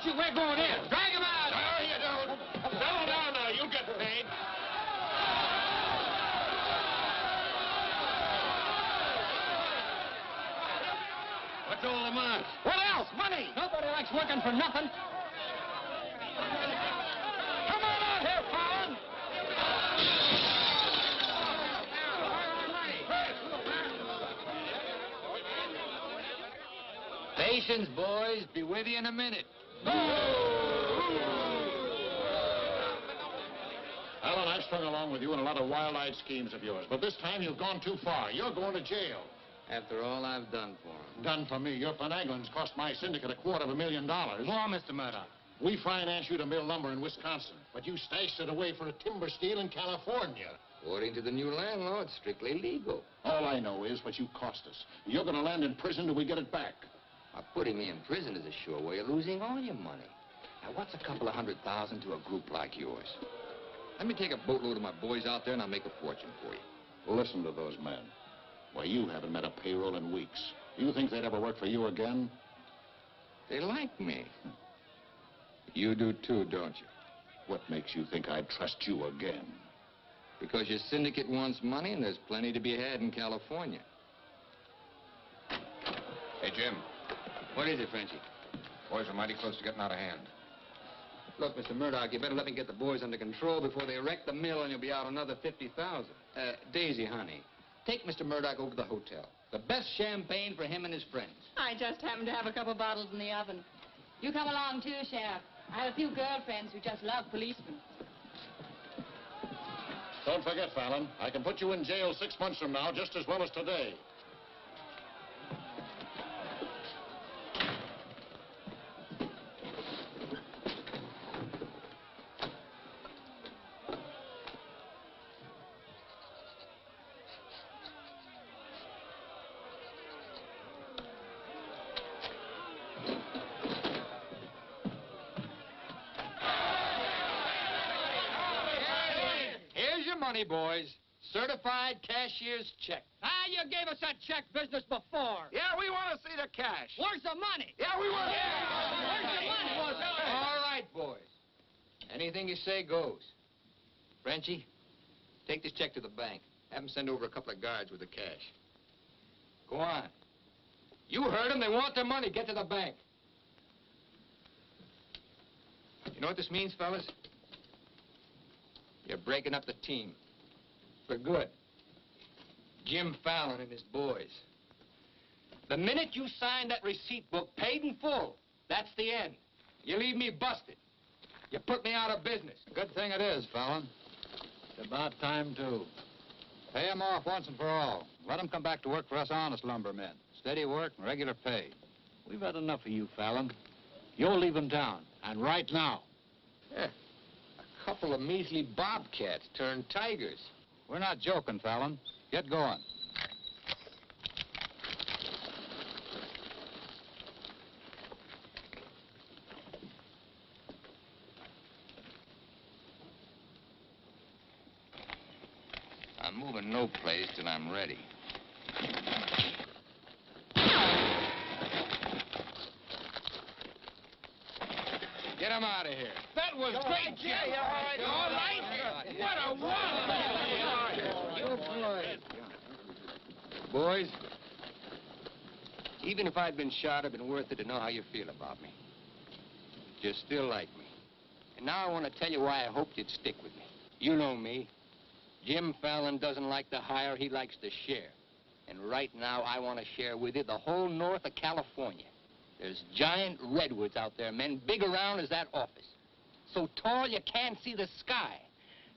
Frenchy, we're going in. Drag him out. No, you don't. Settle down now. You'll get paid. What's all the matter? What else? Money. Nobody likes working for nothing. Come on out here, Fallon. Patience, boys. Be with you in a minute. Alan, I've strung along with you in a lot of wild-eyed schemes of yours, but this time you've gone too far. You're going to jail. After all I've done for him. Done for me. Your finagling's cost my syndicate $250,000. Go on, Mr. Murdoch. We finance you to mill lumber in Wisconsin, but you stashed it away for a timber steal in California. According to the new land law, it's strictly legal. All I know is what you cost us. You're going to land in prison till we get it back. Now, putting me in prison is a sure way of losing all your money. Now, what's a couple of $100,000 to a group like yours? Let me take a boatload of my boys out there and I'll make a fortune for you. Listen to those men. Why, you haven't met a payroll in weeks. You think they'd ever work for you again? They like me. You do too, don't you? What makes you think I'd trust you again? Because your syndicate wants money and there's plenty to be had in California. Hey, Jim. What is it, Frenchie? Boys are mighty close to getting out of hand. Look, Mr. Murdoch, you better let me get the boys under control before they wreck the mill and you'll be out another $50,000. Daisy, honey, take Mr. Murdoch over to the hotel. The best champagne for him and his friends. I just happen to have a couple bottles in the oven. You come along too, Sheriff. I have a few girlfriends who just love policemen. Don't forget, Fallon, I can put you in jail 6 months from now just as well as today. Money, boys. Certified cashier's check. Ah, you gave us that check business before. Yeah, we want to see the cash. Where's the money? Yeah, we want Where's the money? All right, boys. Anything you say goes. Frenchie, take this check to the bank. Have them send over a couple of guards with the cash. Go on. You heard them. They want their money. Get to the bank. You know what this means, fellas? You're breaking up the team. For good. Jim Fallon and his boys. The minute you sign that receipt book, paid in full, that's the end. You leave me busted. You put me out of business. Good thing it is, Fallon. It's about time, too. Pay him off once and for all. Let him come back to work for us honest lumbermen. Steady work and regular pay. We've had enough of you, Fallon. You're leaving town, and right now. Yeah. A couple of measly bobcats turned tigers. We're not joking, Fallon. Get going. I'm moving no place till I'm ready. Get him out of here. That was great, Jim. All right. What a wonderful. Boys, even if I'd been shot, it'd been worth it to know how you feel about me. You still like me. And now I want to tell you why I hoped you'd stick with me. You know me. Jim Fallon doesn't like to hire, he likes to share. And right now, I want to share with you the whole north of California. There's giant redwoods out there, men, big around as that office. So tall you can't see the sky.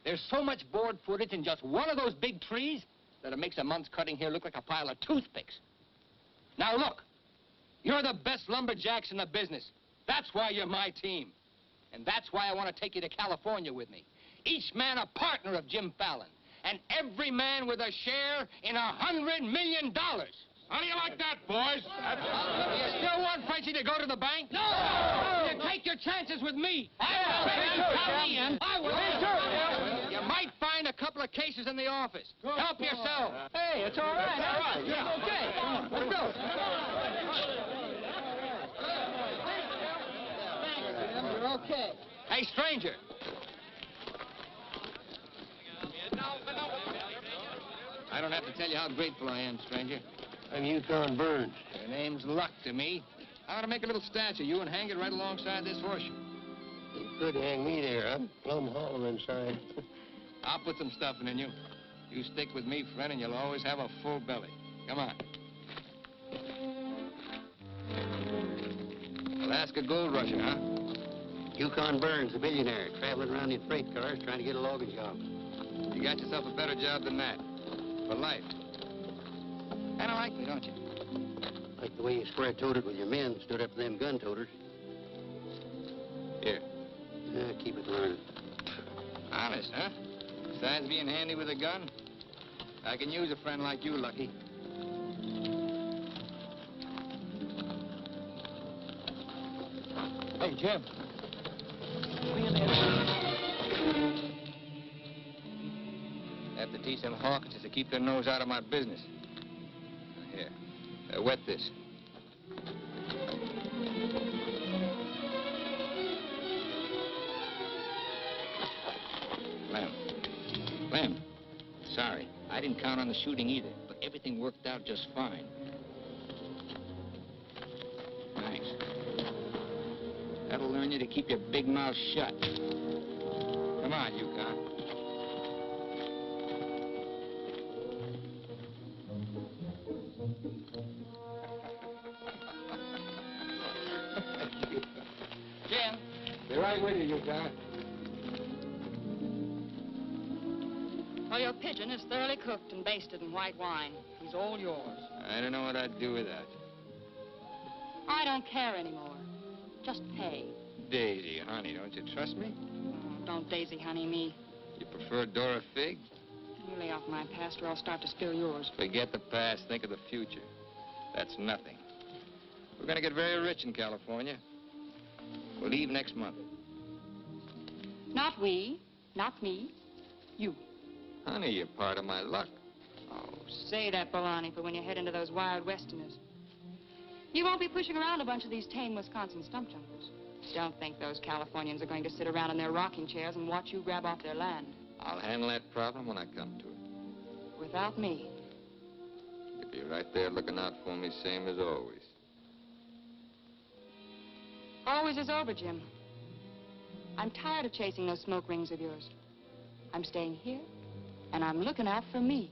There's so much board footage in just one of those big trees that it makes a month's cutting here look like a pile of toothpicks. Now look, you're the best lumberjacks in the business. That's why you're my team. And that's why I want to take you to California with me. Each man a partner of Jim Fallon. And every man with a share in $100 million. How do you like that, boys? You still want Frenchie to go to the bank? No! You take your chances with me. I will. You might find a couple of cases in the office. Help yourself. Hey, it's all right. All right, yeah. Okay. Let's go. Hey, stranger. I don't have to tell you how grateful I am, stranger. I'm Yukon Burns. Your name's Luck to me. I ought to make a little statue of you and hang it right alongside this horseshoe. You could hang me there. I'm plumb hollow inside. I'll put some stuffing in you. You stick with me, friend, and you'll always have a full belly. Come on. Alaska gold rusher, huh? Yukon Burns, the billionaire, traveling around in freight cars trying to get a logging job. You got yourself a better job than that. For life. Kind of like me, don't you? Like the way you square-toted with your men, stood up to them gun-toters. Here. Keep it running. Honest, huh? Besides being handy with a gun, I can use a friend like you, Lucky. Hey, Jim. Have to teach them Hawkins to keep their nose out of my business. Here, wet this. Lem, sorry. I didn't count on the shooting either, but everything worked out just fine. Thanks. That'll learn you to keep your big mouth shut. Come on, Yukon. Jim. Be right with you, Yukon. Well, your pigeon is thoroughly cooked and basted in white wine. He's all yours. I don't know what I'd do with that. I don't care anymore. Just pay. Daisy, honey, don't you trust me? Oh, don't daisy honey me. You prefer Dora Fig? You lay off my past or I'll start to spill yours. Forget the past, think of the future. That's nothing. We're gonna get very rich in California. We'll leave next month. Not we, not me, you. Honey, you're part of my luck. Oh, say that baloney for when you head into those wild westerners. You won't be pushing around a bunch of these tame Wisconsin stump jumpers. Don't think those Californians are going to sit around in their rocking chairs and watch you grab off their land. I'll handle that problem when I come to it. Without me. You'll be right there looking out for me, same as always. Always is over, Jim. I'm tired of chasing those smoke rings of yours. I'm staying here, and I'm looking out for me.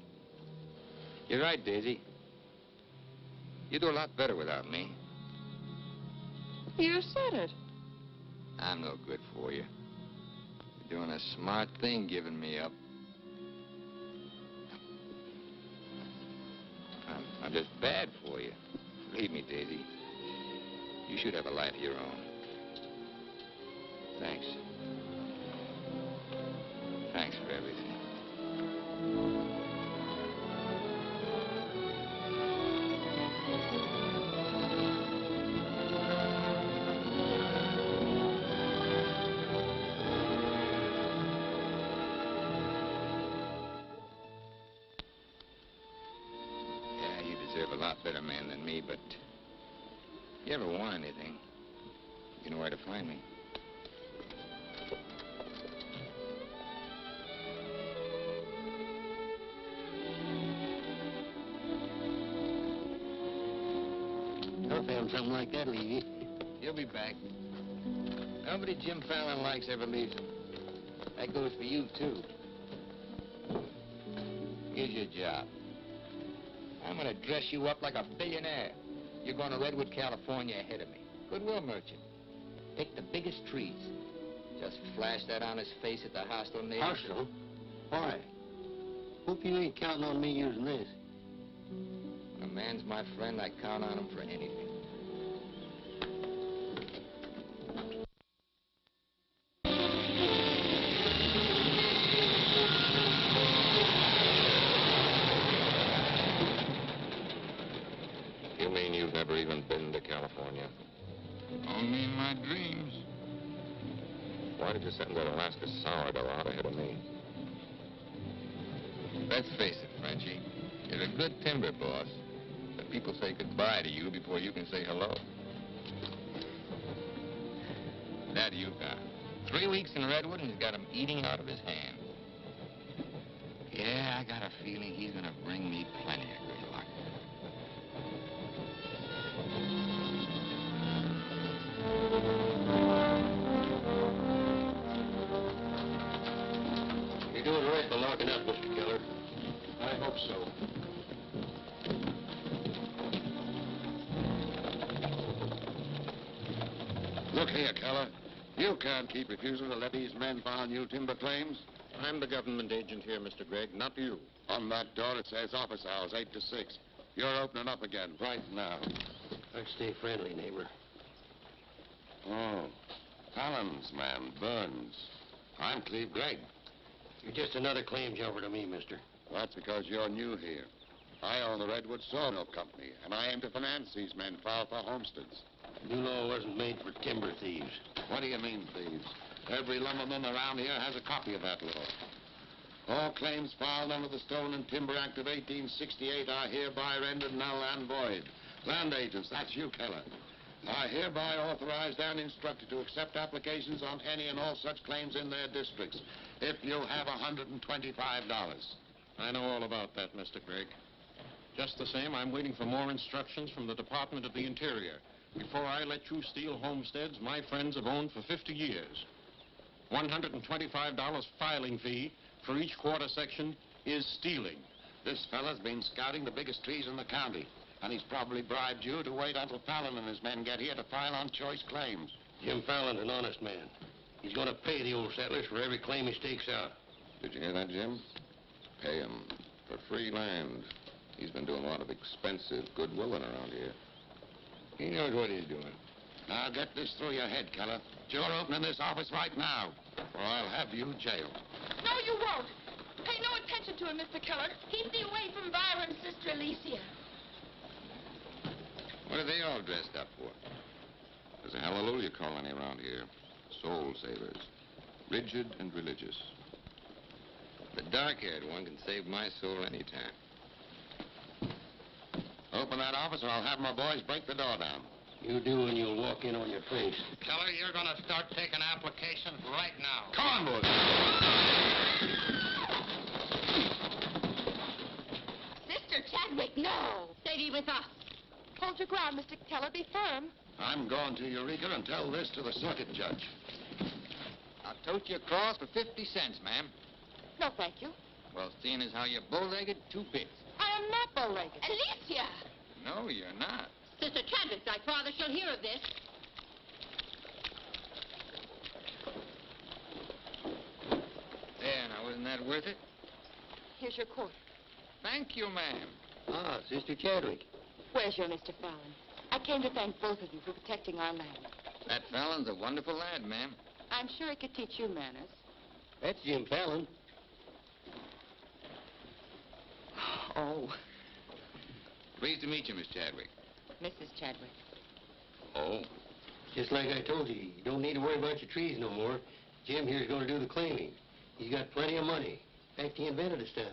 You're right, Daisy. You do a lot better without me. You said it. I'm no good for you. You're doing a smart thing giving me up. I'm just bad for you. Believe me, Daisy. You should have a life of your own. Thanks. Thanks for everything. Yeah, you deserve a lot better man than me, but if you ever want anything, you know where to find me. I found something like that, Levy. You'll be back. Nobody Jim Fallon likes ever leaves him. That goes for you, too. Here's your job. I'm gonna dress you up like a billionaire. You're going to Redwood, California ahead of me. Goodwill merchant. Pick the biggest trees. Just flash that on his face at the hostile natives. Hostile? Why? Hope you ain't counting on me using this. When a man's my friend, I count on him for anything. You mean you've never even been to California? Only in my dreams. Why did you send that Alaska sourdough out ahead of me? Let's face it, Frenchie. You're a good timber boss. But people say goodbye to you before you can say hello. That Yukon. 3 weeks in Redwood, and he's got 'em eating out of his hand. Yeah, I got a feeling he's gonna bring me plenty of good luck. You're doing right by locking up, Mr. Keller. I hope so. Look here, Keller. You can't keep refusing to let these men file new timber claims. I'm the government agent here, Mr. Gregg, not you. On that door it says office hours, 8 to 6. You're opening up again right now. Let's stay friendly, neighbor. Oh, Fallon's man, Burns. I'm Cleve Gregg. You're just another claim jumper to me, mister. That's because you're new here. I own the Redwood Sawmill Company, and I aim to finance these men filed for homesteads. New law wasn't made for timber thieves. What do you mean, thieves? Every lumberman around here has a copy of that law. All claims filed under the Stone and Timber Act of 1868 are hereby rendered null and void. Land agents, that's you, Keller, are hereby authorized and instructed to accept applications on any and all such claims in their districts if you have $125. I know all about that, Mr. Gregg. Just the same, I'm waiting for more instructions from the Department of the Interior before I let you steal homesteads my friends have owned for 50 years. $125 filing fee for each quarter section is stealing. This fella's been scouting the biggest trees in the county, and he's probably bribed you to wait until Fallon and his men get here to file on choice claims. Jim Fallon's an honest man. He's going to pay the old settlers for every claim he stakes out. Did you hear that, Jim? Pay him for free land. He's been doing a lot of expensive goodwilling around here. He knows what he's doing. Now get this through your head, Keller. You're opening this office right now, or I'll have you jailed. No, you won't. Pay no attention to him, Mr. Keller. Keep me away from Byron's sister Alicia. What are they all dressed up for? There's a hallelujah colony around here. Soul savers. Rigid and religious. The dark-haired one can save my soul anytime. Open that office, or I'll have my boys break the door down. You do, and you'll walk in on your face. Keller, you're going to start taking applications right now. Come on, boys. Sister Chadwick, no. Stay with us. Hold your ground, Mr. Keller. Be firm. I'm going to Eureka and tell this to the circuit judge. I'll tote you across for 50 cents, ma'am. No, thank you. Well, seeing as how you're bow-legged, 2 bits. I am not bow-legged. Alicia! No, you're not. Sister Chadwick, thy father shall hear of this. There, now, wasn't that worth it? Here's your quarter. Thank you, ma'am. Ah, Sister Chadwick. Where's your Mr. Fallon? I came to thank both of you for protecting our land. That Fallon's a wonderful lad, ma'am. I'm sure he could teach you manners. That's Jim Fallon. Oh, Pleased to meet you, Miss Chadwick. Mrs. Chadwick. Oh? Just like I told you, you don't need to worry about your trees no more. Jim here's going to do the claiming. He's got plenty of money. In fact, he invented the stuff.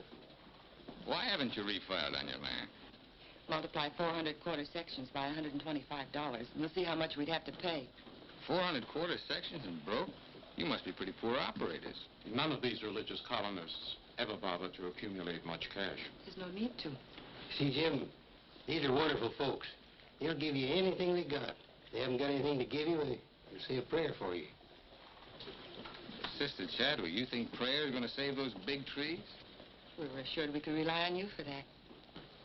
Why haven't you refiled on your land? Multiply 400 quarter sections by $125, and you'll see how much we'd have to pay. 400 quarter sections and broke? You must be pretty poor operators. None of these religious colonists ever bothered to accumulate much cash. There's no need to. See, Jim, these are wonderful folks. They'll give you anything they got. If they haven't got anything to give you, they'll say a prayer for you. Sister Chadwick, you think prayer is going to save those big trees? We were assured we could rely on you for that.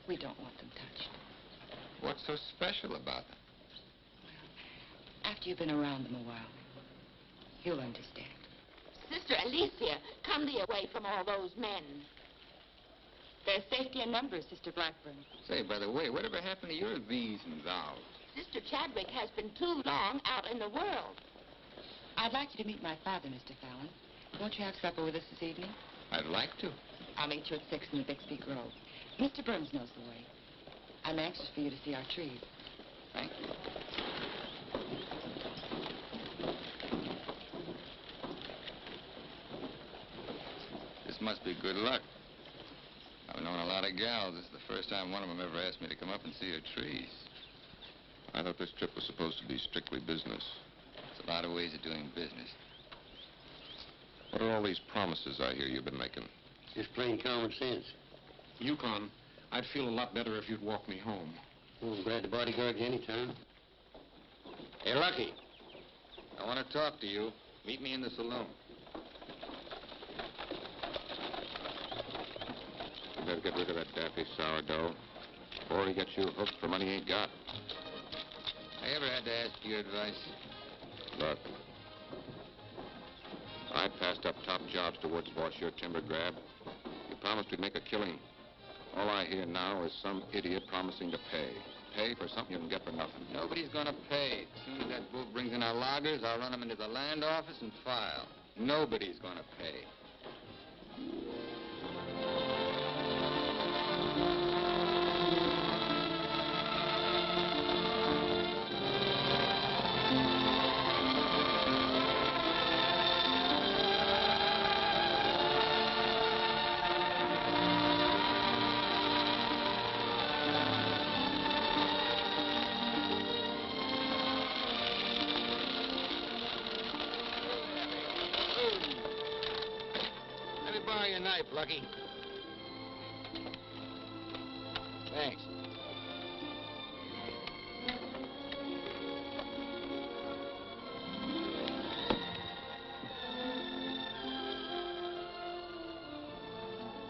We don't want them touched. What's so special about them? After you've been around them a while, you'll understand. Sister Alicia, come thee away from all those men. There's safety in numbers, Sister Blackburn. Say, by the way, whatever happened to your these and thous? Sister Chadwick has been too long out in the world. I'd like you to meet my father, Mr. Fallon. Won't you have supper with us this evening? I'd like to. I'll meet you at 6 in the Bixby Grove. Mr. Burns knows the way. I'm anxious for you to see our trees. Thank you. This must be good luck. I've known a lot of gals. This is the first time one of them ever asked me to come up and see her trees. I thought this trip was supposed to be strictly business. There's a lot of ways of doing business. What are all these promises I hear you've been making? Just plain common sense. Yukon, I'd feel a lot better if you'd walk me home. Oh, I'm glad to bodyguard you anytime. Hey, Lucky. I want to talk to you. Meet me in the saloon. You better get rid of that daffy sourdough before he gets you hooked for money he ain't got. I ever had to ask your advice? Look, I passed up top jobs to Woods boss your timber grab. You promised we'd make a killing. All I hear now is some idiot promising to pay. Pay for something you can get for nothing. Nobody's gonna pay. As soon as that bull brings in our loggers, I'll run them into the land office and file. Nobody's gonna pay. Let me borrow your knife, Lucky. Thanks.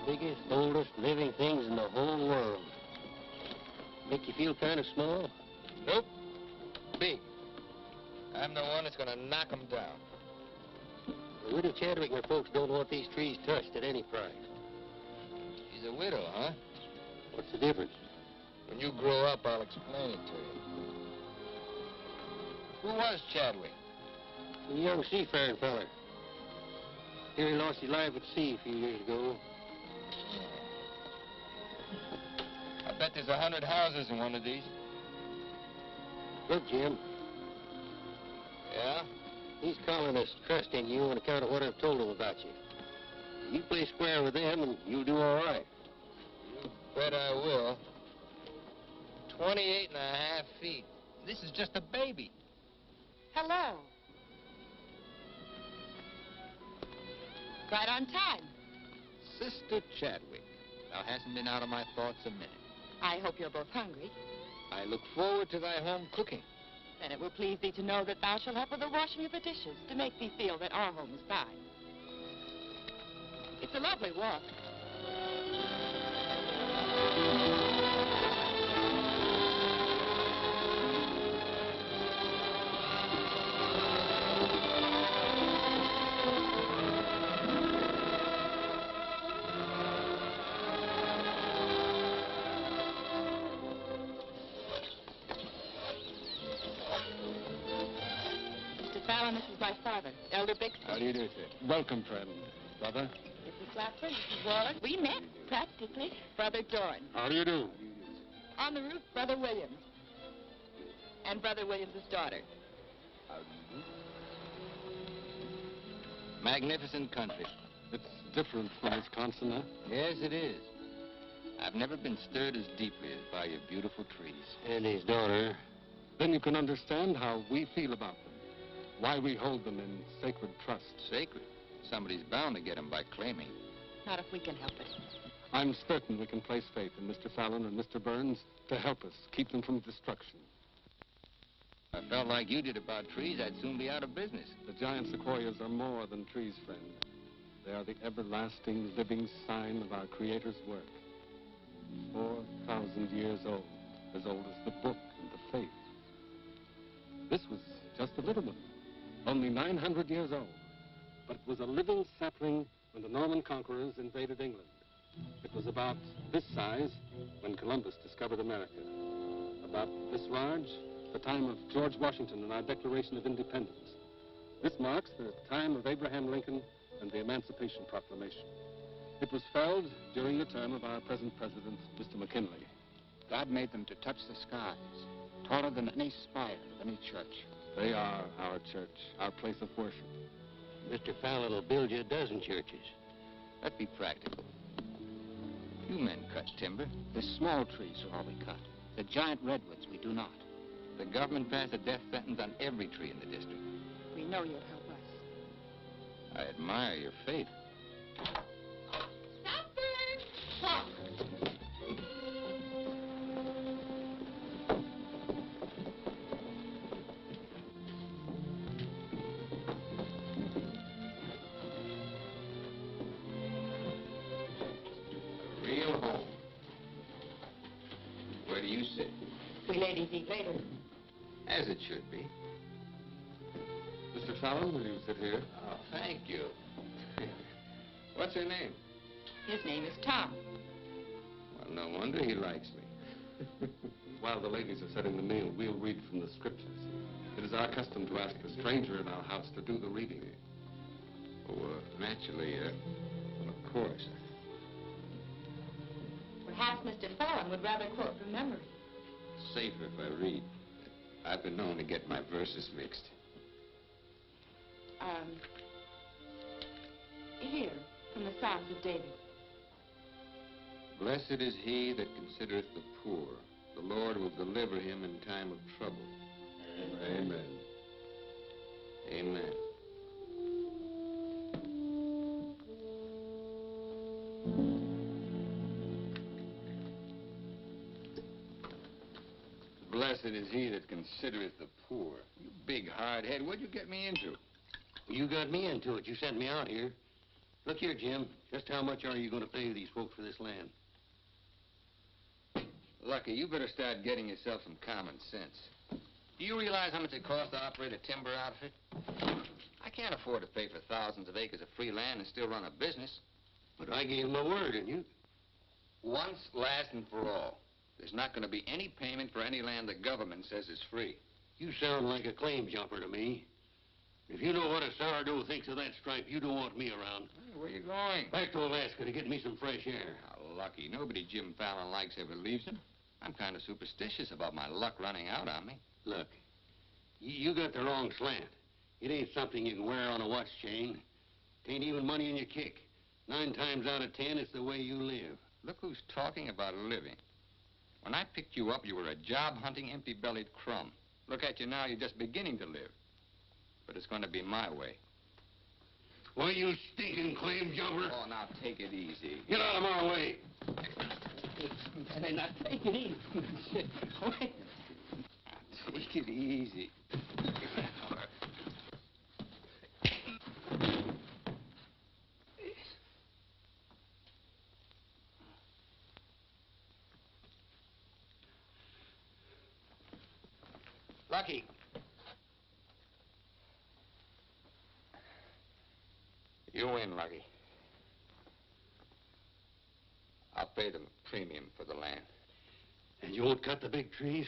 Biggest, oldest living things in the whole world. Make you feel kind of small? Nope. Big. I'm the one that's gonna knock them down. The widow Chadwick and her folks don't want these trees touched at any price. She's a widow, huh? What's the difference? When you grow up, I'll explain it to you. Who was Chadwick? A young seafaring feller. Here he lost his life at sea a few years ago. I bet there's 100 houses in one of these. Look, Jim, Yeah? these colonists trust in you on account of what I've told them about you. You play square with them and you'll do all right. You bet I will. 28 and a half feet. This is just a baby. Hello. Right on time. Sister Chadwick. Thou hasn't been out of my thoughts a minute. I hope you're both hungry. I look forward to thy home cooking. Then it will please thee to know that thou shalt help with the washing of the dishes to make thee feel that our home is thine. It's a lovely walk. Mr. Fallon, this is my father, Elder Bixby. How do you do, sir? Welcome, friend. Brother? Mrs. Clapper, Mrs. Warren. We met, practically. Brother Dorn. How do you do? On the roof, Brother Williams. And Brother Williams' daughter. Magnificent country. It's different from Wisconsin, huh? Yes, it is. I've never been stirred as deeply as by your beautiful trees. And his daughter. Then you can understand how we feel about them. Why we hold them in sacred trust. Sacred. Somebody's bound to get them by claiming. Not if we can help it. I'm certain we can place faith in Mr. Fallon and Mr. Burns to help us keep them from destruction. If I felt like you did about trees, I'd soon be out of business. The giant sequoias are more than trees, friend. They are the everlasting, living sign of our Creator's work. 4,000 years old as the book and the faith. This was just a little one, only 900 years old. But it was a living sapling when the Norman conquerors invaded England. It was about this size when Columbus discovered America. About this large, the time of George Washington and our Declaration of Independence. This marks the time of Abraham Lincoln and the Emancipation Proclamation. It was felled during the term of our present president, Mr. McKinley. God made them to touch the skies, taller than any spire of any church. They are our church, our place of worship. Mr. Fallon will build you a dozen churches. Let's be practical. You men cut timber. The small trees are all we cut. The giant redwoods we do not. The government passed a death sentence on every tree in the district. We know you'll help us. I admire your faith. A real home. Where do you sit? We ladies eat later. As it should be. Mr. Fallon, will you sit here? Oh, thank you. What's her name? His name is Tom. Well, no wonder he likes me. While the ladies are setting the meal, we'll read from the scriptures. It is our custom to ask a stranger in our house to do the reading. Oh, naturally, of course. Perhaps Mr. Fallon would rather quote from memory. Safer if I read. I've been known to get my verses mixed. Here, from the Psalms of David. Blessed is he that considereth the poor. The Lord will deliver him in time of trouble. Amen. Amen. Blessed is he that considereth the poor. You big hard head, what'd you get me into? You got me into it. You sent me out here. Look here, Jim. Just how much are you going to pay these folks for this land? Lucky, you better start getting yourself some common sense. Do you realize how much it costs to operate a timber outfit? I can't afford to pay for thousands of acres of free land and still run a business. But I gave my word, didn't you? Once, last, and for all. There's not going to be any payment for any land the government says is free. You sound like a claim jumper to me. If you know what a sourdough thinks of that stripe, you don't want me around. Hey, where you going? Back to Alaska to get me some fresh air. How lucky. Nobody Jim Fallon likes ever leaves him. I'm kind of superstitious about my luck running out on me. Look, you got the wrong slant. It ain't something you can wear on a watch chain. It ain't even money in your kick. 9 times out of 10, it's the way you live. Look who's talking about living. When I picked you up, you were a job-hunting, empty-bellied crumb. Look at you now, you're just beginning to live. But it's going to be my way. Why, you stinking claim jumper? Oh, now take it easy. Get out of my way. Hey, now take it easy. Wait. Take it easy. Lucky. You win, Lucky. I'll pay the premium for the land. And you won't cut the big trees?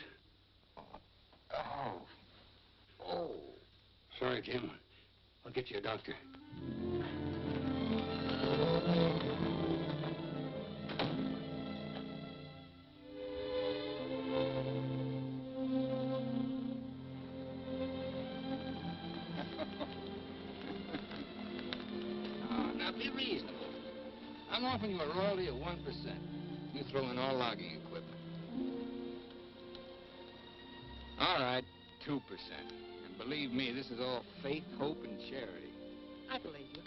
Oh. Sorry, Jim. I'll get you a doctor. Now be reasonable. I'm offering you a royalty of 1%. You throw in all logging equipment. All right, 2%. And believe me, this is all faith, hope, and charity. I believe you.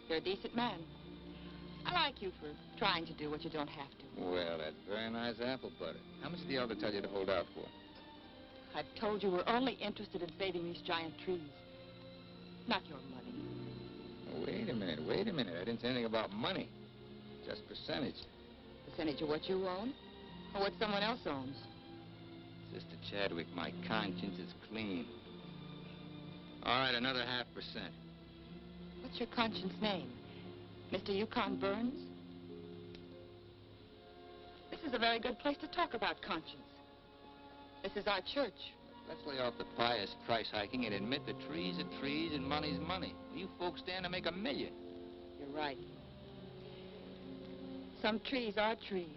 You're a decent man. I like you for trying to do what you don't have to. Well, that's very nice apple butter. How much did the elder tell you to hold out for? I've told you we're only interested in saving these giant trees. Not your money. Wait a minute. I didn't say anything about money. Just percentage. Percentage of what you own? Or what someone else owns? Sister Chadwick, my conscience is clean. All right, another 0.5%. What's your conscience name? Mr. Yukon Burns? This is a very good place to talk about conscience. This is our church. Let's lay off the pious price hiking and admit that trees are trees and money's money. You folks stand to make $1 million. You're right. Some trees are trees.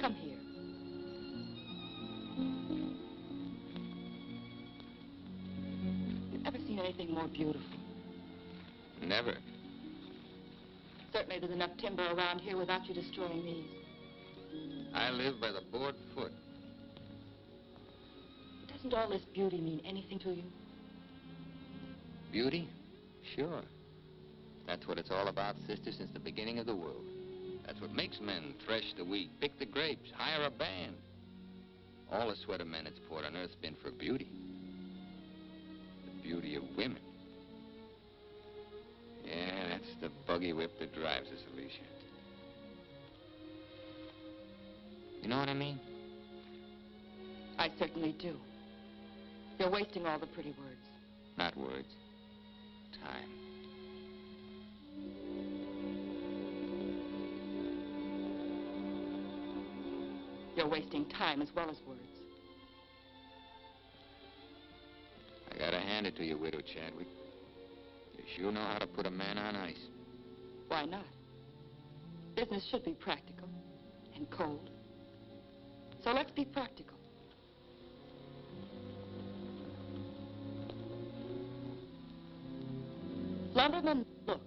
Come here. You've ever seen anything more beautiful? Never. Certainly there's enough timber around here without you destroying these. I live by the board foot. Doesn't all this beauty mean anything to you? Beauty? Sure. That's what it's all about, sister, since the beginning of the world. That's what makes men thresh the wheat, pick the grapes, hire a band. All the sweat of men that's poured on earth's been for beauty. The beauty of women. Yeah, that's the buggy whip that drives us, Alicia. You know what I mean? I certainly do. You're wasting all the pretty words. Not words. Time. You're wasting time as well as words. I gotta hand it to you, Widow Chadwick. You sure know how to put a man on ice. Why not? Business should be practical and cold. So let's be practical. Lumberman, look.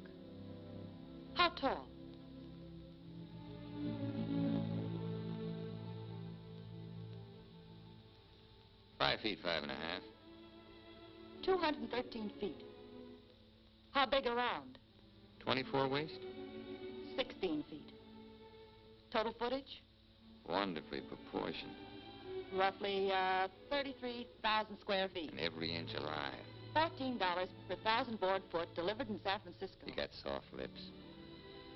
How tall? $5 feet, 5 1/2. 213 feet. How big around? 24 waist? 16 feet. Total footage? Wonderfully proportioned. Roughly 33,000 square feet. And every inch alive. $14 per 1,000 board foot delivered in San Francisco. You got soft lips.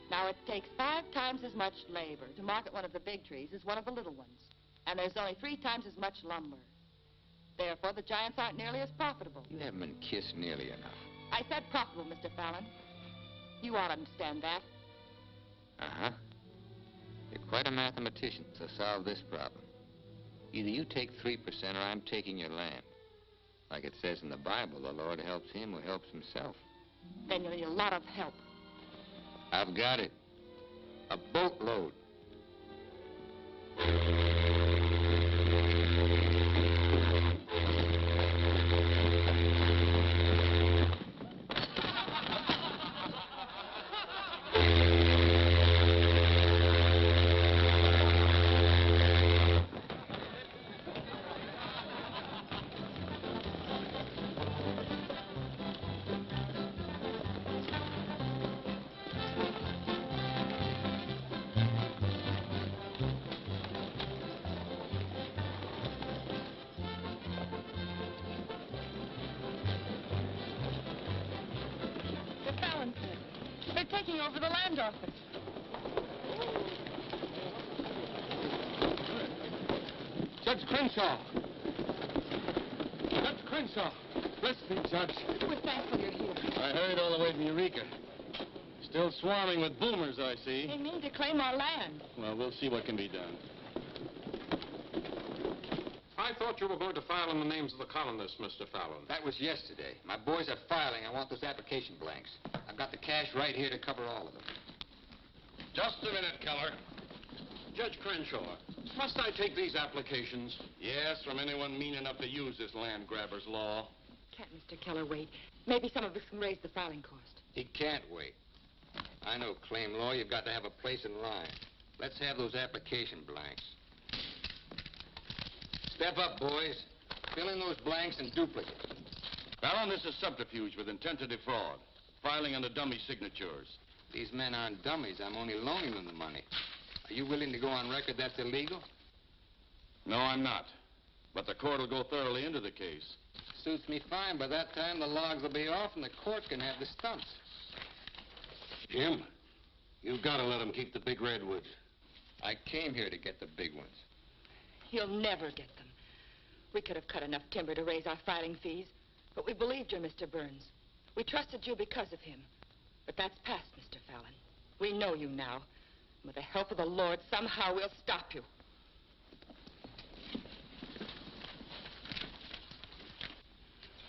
Now, it takes 5 times as much labor to market one of the big trees as one of the little ones. And there's only 3 times as much lumber. Therefore, the giants aren't nearly as profitable. You haven't been kissed nearly enough. I said profitable, Mr. Fallon. You ought to understand that. Uh-huh. You're quite a mathematician, so solve this problem. Either you take 3% or I'm taking your land. Like it says in the Bible, the Lord helps him who helps himself. Then you'll need a lot of help. I've got it. A boatload. They're taking over the land office. Judge Crenshaw! Judge Crenshaw! Bless me, Judge. We're thankful you're here. I hurried all the way from Eureka. Still swarming with boomers, I see. They mean to claim our land. Well, we'll see what can be done. I thought you were going to file in the names of the colonists, Mr. Fallon. That was yesterday. My boys are filing. I want those application blanks. I've got the cash right here to cover all of them. Just a minute, Keller. Judge Crenshaw, must I take these applications? Yes, from anyone mean enough to use this land grabber's law. Can't Mr. Keller wait? Maybe some of us can raise the filing cost. He can't wait. I know claim law. You've got to have a place in line. Let's have those application blanks. Step up, boys. Fill in those blanks and duplicate. Baron, this is subterfuge with intent to defraud. Filing under dummy signatures. These men aren't dummies. I'm only loaning them the money. Are you willing to go on record that's illegal? No, I'm not. But the court will go thoroughly into the case. Suits me fine. By that time, the logs will be off and the court can have the stumps. Jim, you've got to let them keep the big redwoods. I came here to get the big ones. You'll never get them. We could have cut enough timber to raise our filing fees, but we believed you, Mr. Burns. We trusted you because of him. But that's past, Mr. Fallon. We know you now. And with the help of the Lord, somehow we'll stop you.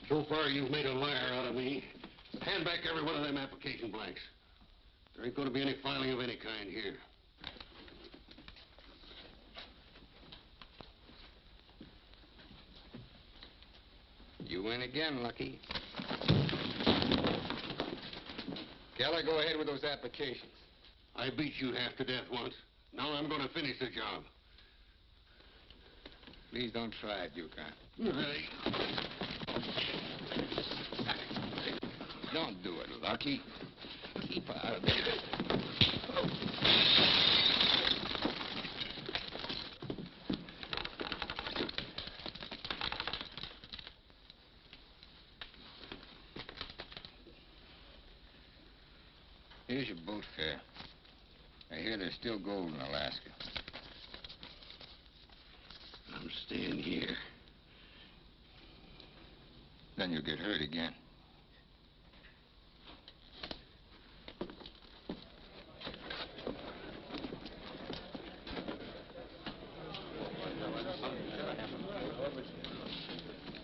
So far, you've made a liar out of me. Hand back every one of them application blanks. There ain't going to be any filing of any kind here. You win again, Lucky. Keller, go ahead with those applications. I beat you half to death once. Now I'm going to finish the job. Please don't try it, Yukon. Don't do it, Lucky. Keep out of there. Here's your boat fare. I hear there's still gold in Alaska. I'm staying here. Then you'll get hurt again.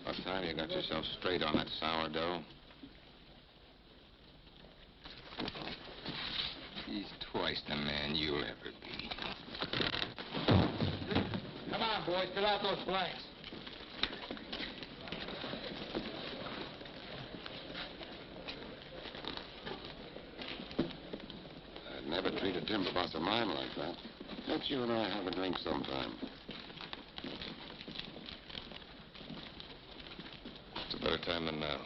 What time you got yourself straight on that sourdough? He's twice the man you'll ever be. Come on, boys, fill out those blanks. I'd never treat a timber boss of mine like that. Let's you and I have a drink sometime. It's a better time than now.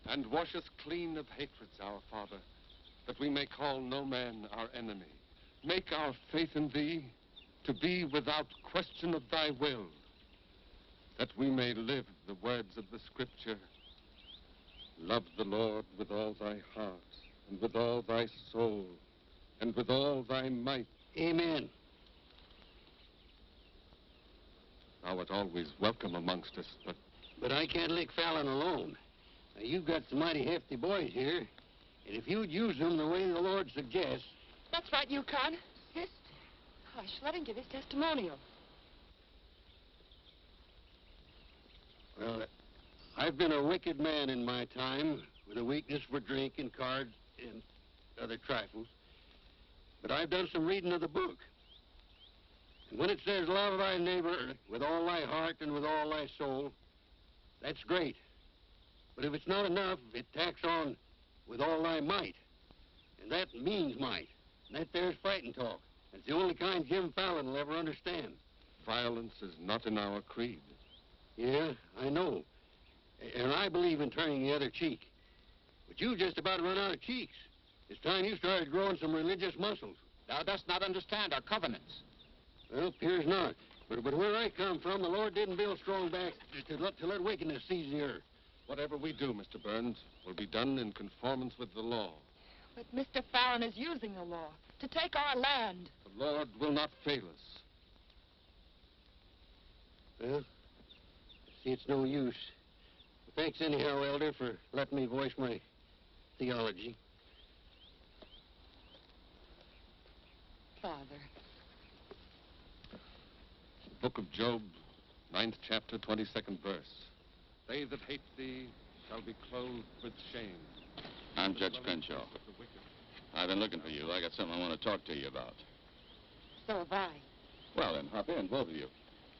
And wash us clean of hatreds, our Father, that we may call no man our enemy. Make our faith in thee to be without question of thy will, that we may live the words of the Scripture. Love the Lord with all thy heart, and with all thy soul, and with all thy might. Amen. Thou art always welcome amongst us, But I can't lick Fallon alone. Now, you've got some mighty hefty boys here, and if you'd use them the way the Lord suggests... That's right, Yukon. Yes. Hush, let him give his testimonial. Well, I've been a wicked man in my time, with a weakness for drink and cards and other trifles. But I've done some reading of the book. And when it says, love thy neighbor with all thy heart and with all thy soul, that's great. But if it's not enough, it tacks on with all thy might. And that means might. And that there's fighting talk. It's the only kind Jim Fallon will ever understand. violence is not in our creed. Yeah, I know. And I believe in turning the other cheek. But you just about run out of cheeks. It's time you started growing some religious muscles. Thou dost not understand our covenants. Well, appears not. But where I come from, the Lord didn't build strong backs to let wickedness seize the earth. Whatever we do, Mr. Burns, will be done in conformance with the law. But Mr. Fallon is using the law to take our land. The Lord will not fail us. Well, see, it's no use. Thanks anyhow, Elder, for letting me voice my theology. Father. Book of Job, 9th chapter, 22nd verse. They that hate thee shall be clothed with shame. I'm Judge Crenshaw. I've been looking for you. I got something I want to talk to you about. So have I. Well, then, hop in, both of you.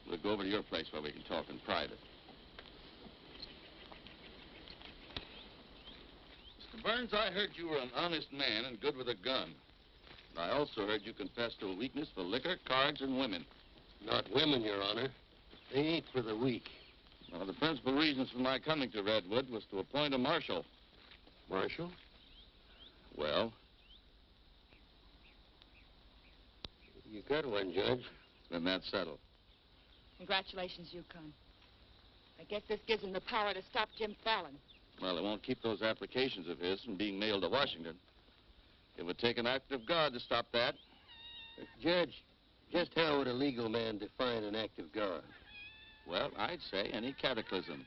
We'll go over to your place where we can talk in private. Mr. Burns, I heard you were an honest man and good with a gun. I also heard you confess to a weakness for liquor, cards, and women. Not women, Your Honor. They ain't for the weak. One of the principal reasons for my coming to Redwood was to appoint a marshal. Marshal? Well? You got one, Judge. Then that's settled. Congratulations, Yukon. I guess this gives him the power to stop Jim Fallon. Well, it won't keep those applications of his from being mailed to Washington. It would take an act of God to stop that. Judge, just how would a legal man define an act of God? Well, I'd say any cataclysm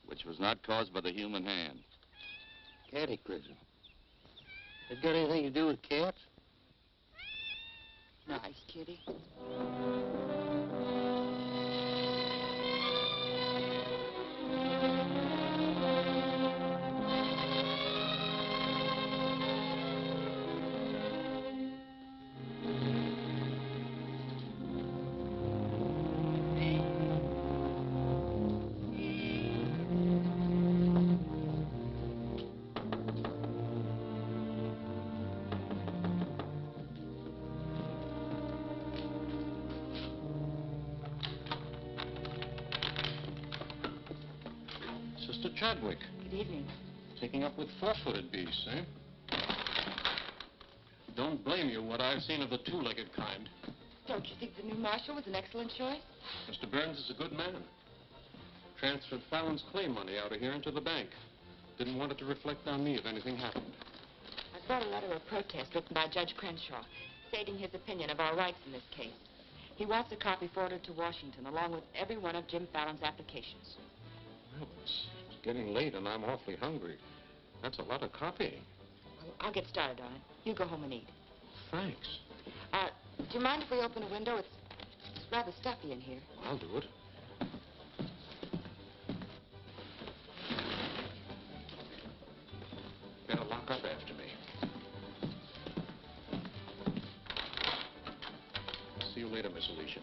which was not caused by the human hand. Cataclysm? It got anything to do with cats? Nice, kitty. Sister Chadwick. Good evening. Taking up with four-footed beasts, eh? Don't blame you what I've seen of the two-legged kind. Don't you think the new marshal was an excellent choice? Mr. Burns is a good man. Transferred Fallon's claim money out of here into the bank. Didn't want it to reflect on me if anything happened. I brought a letter of protest written by Judge Crenshaw, stating his opinion of our rights in this case. He wants a copy forwarded to Washington, along with every one of Jim Fallon's applications. Well, it's getting late and I'm awfully hungry. That's a lot of copying. Well, I'll get started on it. You go home and eat. Thanks. Do you mind if we open a window? It's rather stuffy in here. I'll do it. Better lock up after me. See you later, Miss Alicia.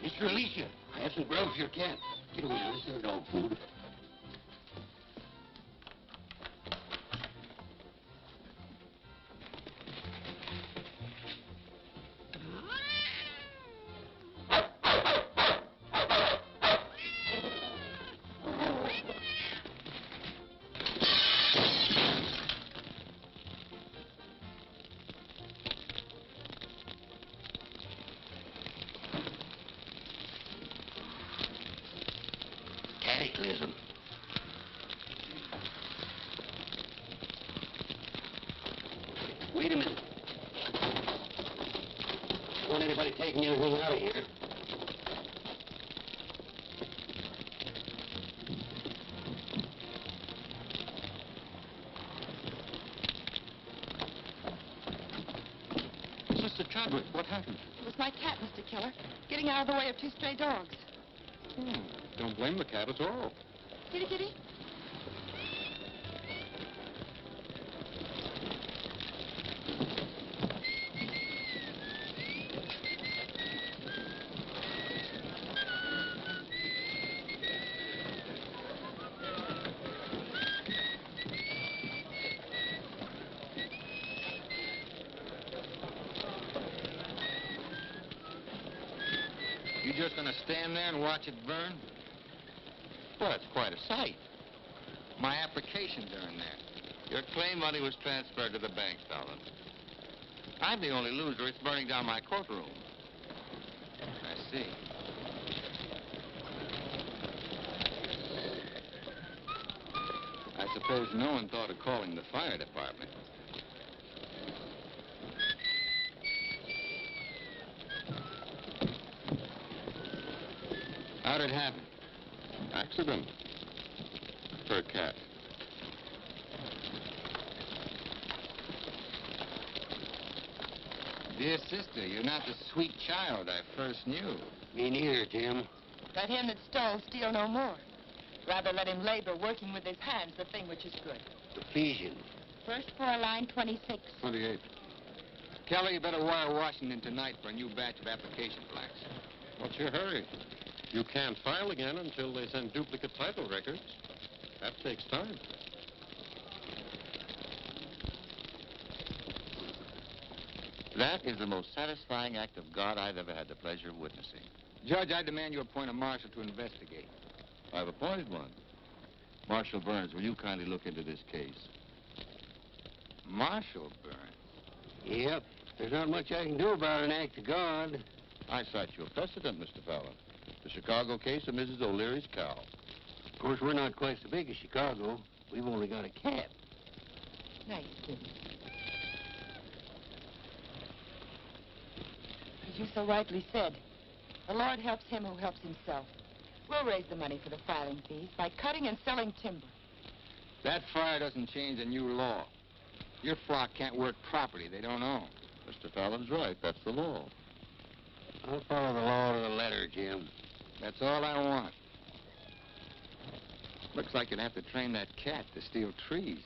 Mr. Alicia, I have some grub for your cat. Get away, this is dog food. Cataclysm. Wait a minute. Don't want anybody taking anything out of here. Sister Chadwick, what happened? It was my cat, Mr. Killer, getting out of the way of two stray dogs. Don't blame the cat at all. Kitty, kitty. You just gonna stand there and watch it burn? Well, it's quite a sight. My applications are in there. Your claim money was transferred to the bank, Fallon. I'm the only loser. It's burning down my courtroom. I see. I suppose no one thought of calling the fire department. How'd it happen? Accident. For a cat. Dear sister, you're not the sweet child I first knew. Me neither, Jim. Let him that stole steal no more. Rather let him labor, working with his hands, the thing which is good. Ephesians. First floor, line 26. 28. Kelly, you better wire Washington tonight for a new batch of application plaques. What's your hurry? You can't file again until they send duplicate title records. That takes time. That is the most satisfying act of God I've ever had the pleasure of witnessing. Judge, I demand you appoint a marshal to investigate. I've appointed one. Marshal Burns, will you kindly look into this case? Marshal Burns? Yep. There's not much I can do about an act of God. I cite you a precedent, Mr. Fallon. The Chicago case of Mrs. O'Leary's cow. Of course, we're not quite so big as Chicago. We've only got a cat. Nice, kid. As you so rightly said, the Lord helps him who helps himself. We'll raise the money for the filing fees by cutting and selling timber. That fire doesn't change the new law. Your flock can't work property they don't own. Mr. Fallon's right. That's the law. I'll follow the law to the letter, Jim. That's all I want. Looks like you'd have to train that cat to steal trees.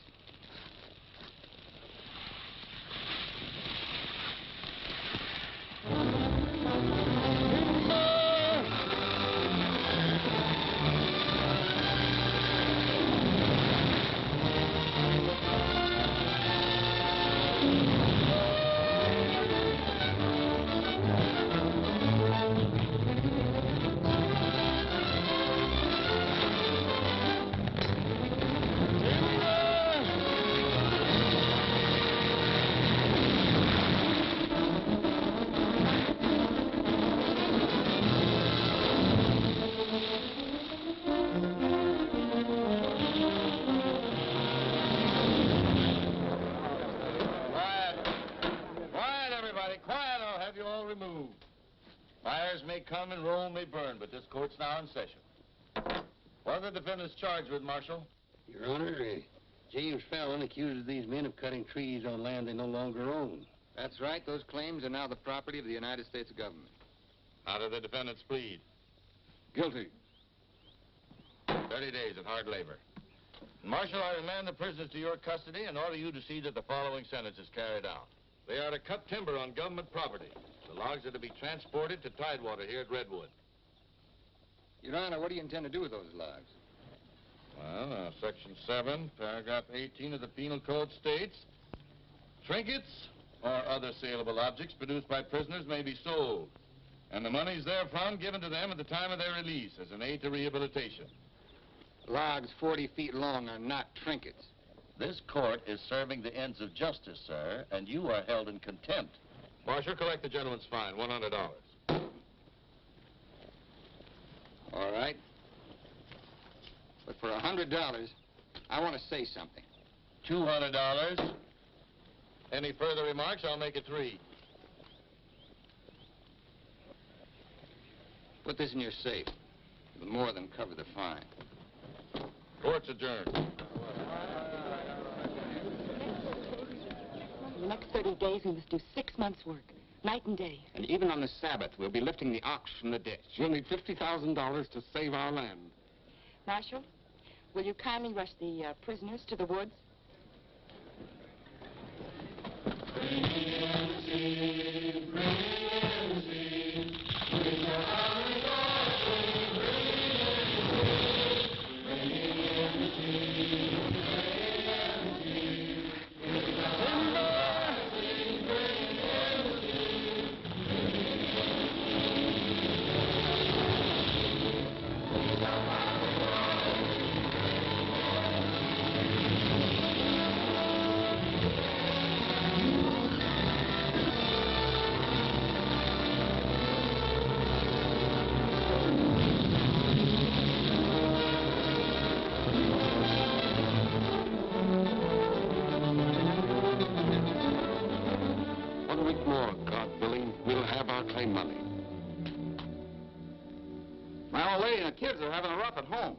but this court's now in session. What are the defendants charged with, Marshal? Your Honor, James Fallon accuses these men of cutting trees on land they no longer own. That's right. Those claims are now the property of the United States government. How do the defendants plead? Guilty. 30 days of hard labor. Marshal, I remand the prisoners to your custody and order you to see that the following sentence is carried out. They are to cut timber on government property. The logs are to be transported to Tidewater here at Redwood. Your Honor, what do you intend to do with those logs? Well, Section 7, Paragraph 18 of the Penal Code states, trinkets or other saleable objects produced by prisoners may be sold, and the monies therefrom given to them at the time of their release as an aid to rehabilitation. Logs 40 feet long are not trinkets. This court is serving the ends of justice, sir, and you are held in contempt. Marshal, collect the gentleman's fine, $100. All right. But for $100, I want to say something. $200. Any further remarks, I'll make it 3. Put this in your safe. It'll more than cover the fine. Court's adjourned. For the next 30 days, we must do 6 months' work, night and day. And even on the Sabbath, we'll be lifting the ox from the ditch. We'll need $50,000 to save our land. Marshal, will you kindly rush the prisoners to the woods? Kids are having a rough at home.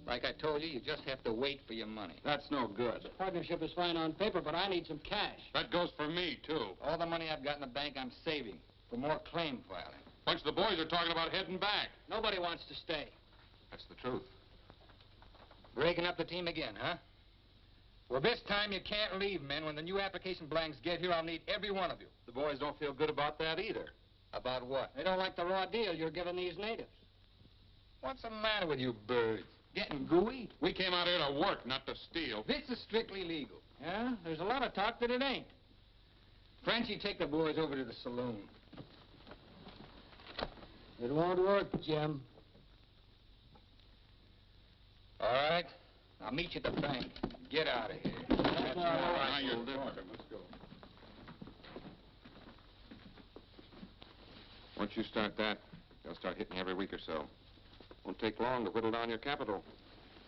Like I told you, you just have to wait for your money. That's no good. The partnership is fine on paper, but I need some cash. That goes for me, too. All the money I've got in the bank, I'm saving for more claim filing. Bunch of the boys are talking about heading back. Nobody wants to stay. That's the truth. Breaking up the team again, huh? Well, this time you can't leave, men. When the new application blanks get here, I'll need every one of you. The boys don't feel good about that either. About what? They don't like the raw deal you're giving these natives. What's the matter with you birds? Getting gooey? We came out here to work, not to steal. This is strictly legal. Yeah? There's a lot of talk that it ain't. Frenchie, take the boys over to the saloon. It won't work, Jim. All right. I'll meet you at the bank. Get out of here. That's all right. Now you're different. Let's go. Once you start that, they'll start hitting you every week or so. Won't take long to whittle down your capital.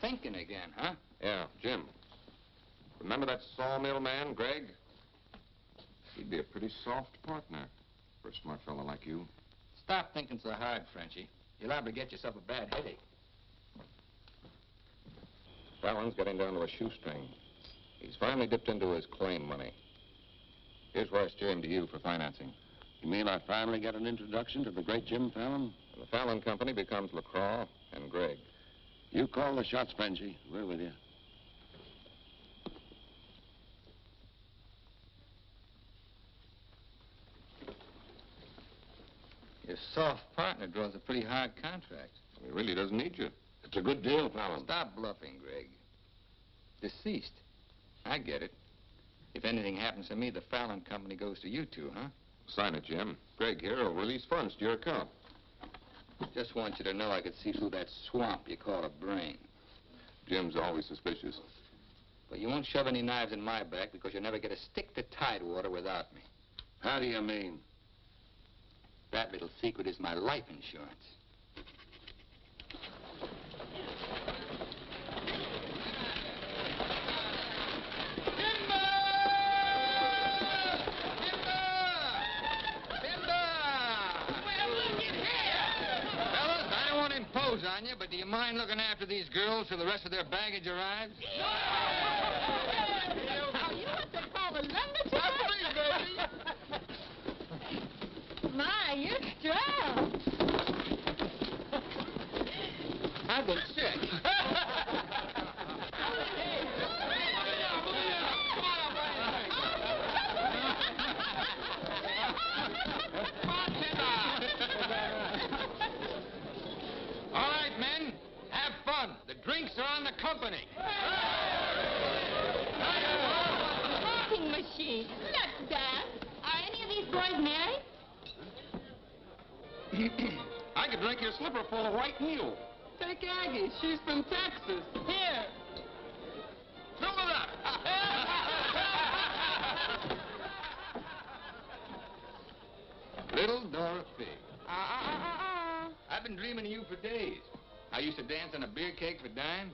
Thinking again, huh? Yeah, Jim. Remember that sawmill man, Greg? He'd be a pretty soft partner for a smart fellow like you. Stop thinking so hard, Frenchie. You're liable to get yourself a bad headache. Fallon's getting down to a shoestring. He's finally dipped into his claim money. Here's where I steer him to you for financing. You mean I finally get an introduction to the great Jim Fallon? And the Fallon Company becomes LaCroix and Gregg. You call the shots, Benji. We're with you. Your soft partner draws a pretty hard contract. He really doesn't need you. It's a good deal, Fallon. Stop bluffing, Gregg. Deceased. I get it. If anything happens to me, the Fallon Company goes to you two, huh? Sign it, Jim. Gregg here will release funds to your account. Just want you to know I could see through that swamp you call a brain. Jim's always suspicious. But you won't shove any knives in my back because you'll never get a stick to Tidewater without me. How do you mean? That little secret is my life insurance. Fellas, you, but do you mind looking after these girls till the rest of their baggage arrives? Oh, you want to call a lumberjack? My, you're strong. I've been sick. All right, men, have fun. The drinks are on the company. Talking machine. Let's dance. Are any of these boys married? I could drink your slipper full of white mule. Take Aggie. She's from Texas. Here. Fill it up. Little Dora Fig. I've been dreaming of you for days. I used to dance on a beer cake for dimes.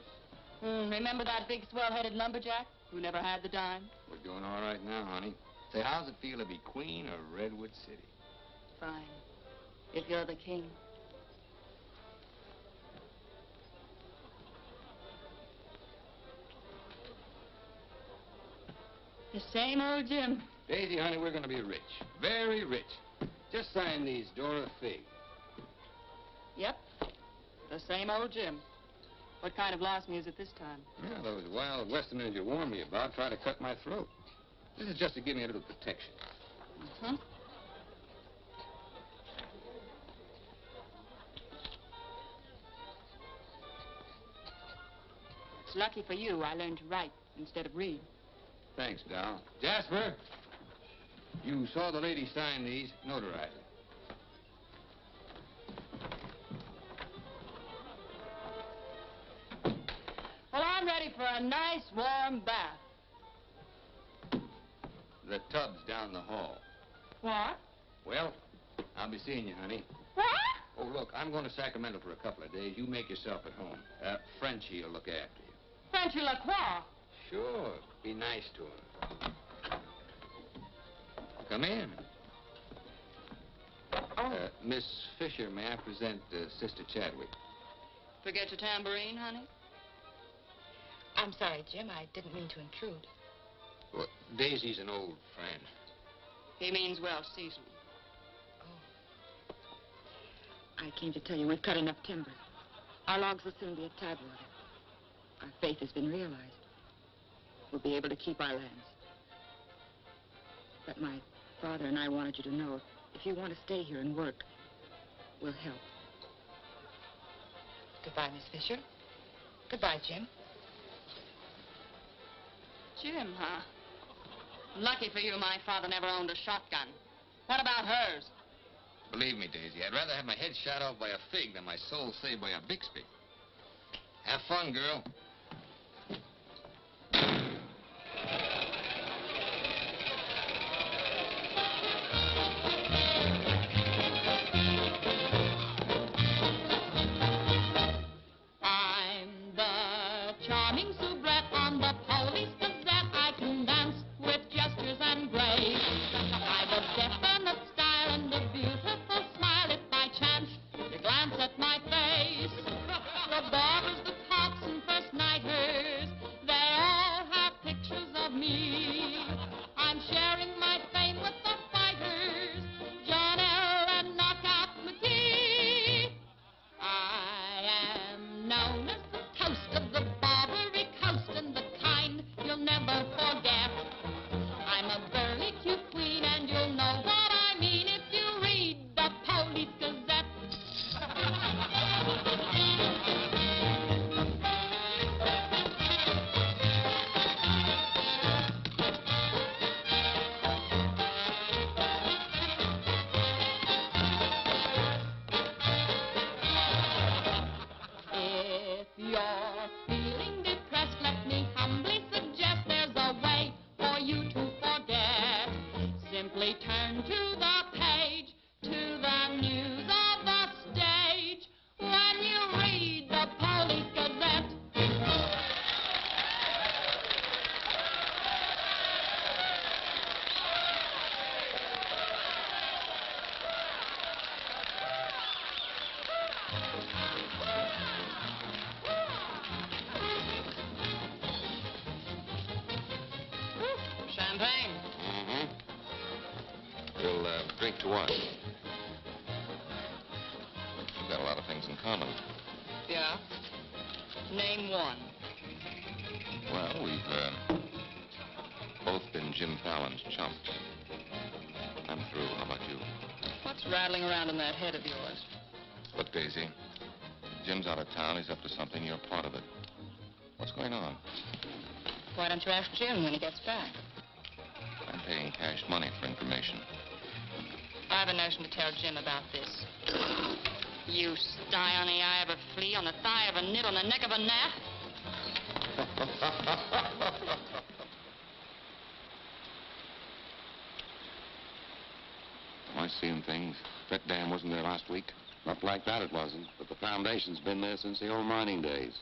Remember that big swell-headed lumberjack who never had the dime? We're doing all right now, honey. Say, how's it feel to be queen of Redwood City? Fine. If you're the king. The same old Jim. Daisy, honey, we're going to be rich. Very rich. Just sign these, Dora Fig. Yep. The same old Jim. What kind of lost music this time? Yeah, those wild westerners you warned me about try to cut my throat. This is just to give me a little protection. Mm-hmm. It's lucky for you I learned to write instead of read. Thanks, Doll. Jasper, you saw the lady sign these. Notarize it. Well, I'm ready for a nice warm bath. The tub's down the hall. What? Well, I'll be seeing you, honey. What? Oh, look, I'm going to Sacramento for a couple of days. You make yourself at home. Frenchie will look after you. Frenchy Lacroix. Sure. Be nice to him. Come in. Miss Fisher, may I present Sister Chadwick? Forget your tambourine, honey? I'm sorry, Jim. I didn't mean to intrude. Well, Daisy's an old friend. He means well seasoned. Oh. I came to tell you we've cut enough timber. Our logs will soon be at Tidewater. Our faith has been realized. We'll be able to keep our lands. But my father and I wanted you to know if you want to stay here and work, we'll help. Goodbye, Miss Fisher. Goodbye, Jim. Jim, huh? Lucky for you, my father never owned a shotgun. What about hers? Believe me, Daisy, I'd rather have my head shot off by a fig than my soul saved by a Bixby. Have fun, girl. I'm the charming soubrette on the Police Gazette. I can dance with gestures and grace. I've a definite style and a beautiful smile. If by chance you glance at my face, the barbers, the cops, and first nighters, they all have pictures of me. I'm sharing my fame with the fighters, John L. and Knockout McGee. I am known as the toast of the Barbary Coast and the kind you'll never forget. I'm a burly cute queen and you'll know what I mean if you read the Police Gazette. If you're feeling depressed, let me humbly suggest there's a way for you to forget. Simply turn to the page, to the news of the stage, when you read the Police Gazette. Champagne? Mm-hmm. We'll drink to what? We've got a lot of things in common. Yeah? Name one. Well, we've both been Jim Fallon's chumps. I'm through. How about you? What's rattling around in that head of yours? Look, Daisy, Jim's out of town. He's up to something. You're part of it. What's going on? Why don't you ask Jim when he gets back? I'm paying cash money for information. I have a notion to tell Jim about this. You sty on the eye of a flea, on the thigh of a nit, on the neck of a gnat. Am I seeing things? That dam wasn't there last week? Not like that it wasn't, but the foundation's been there since the old mining days.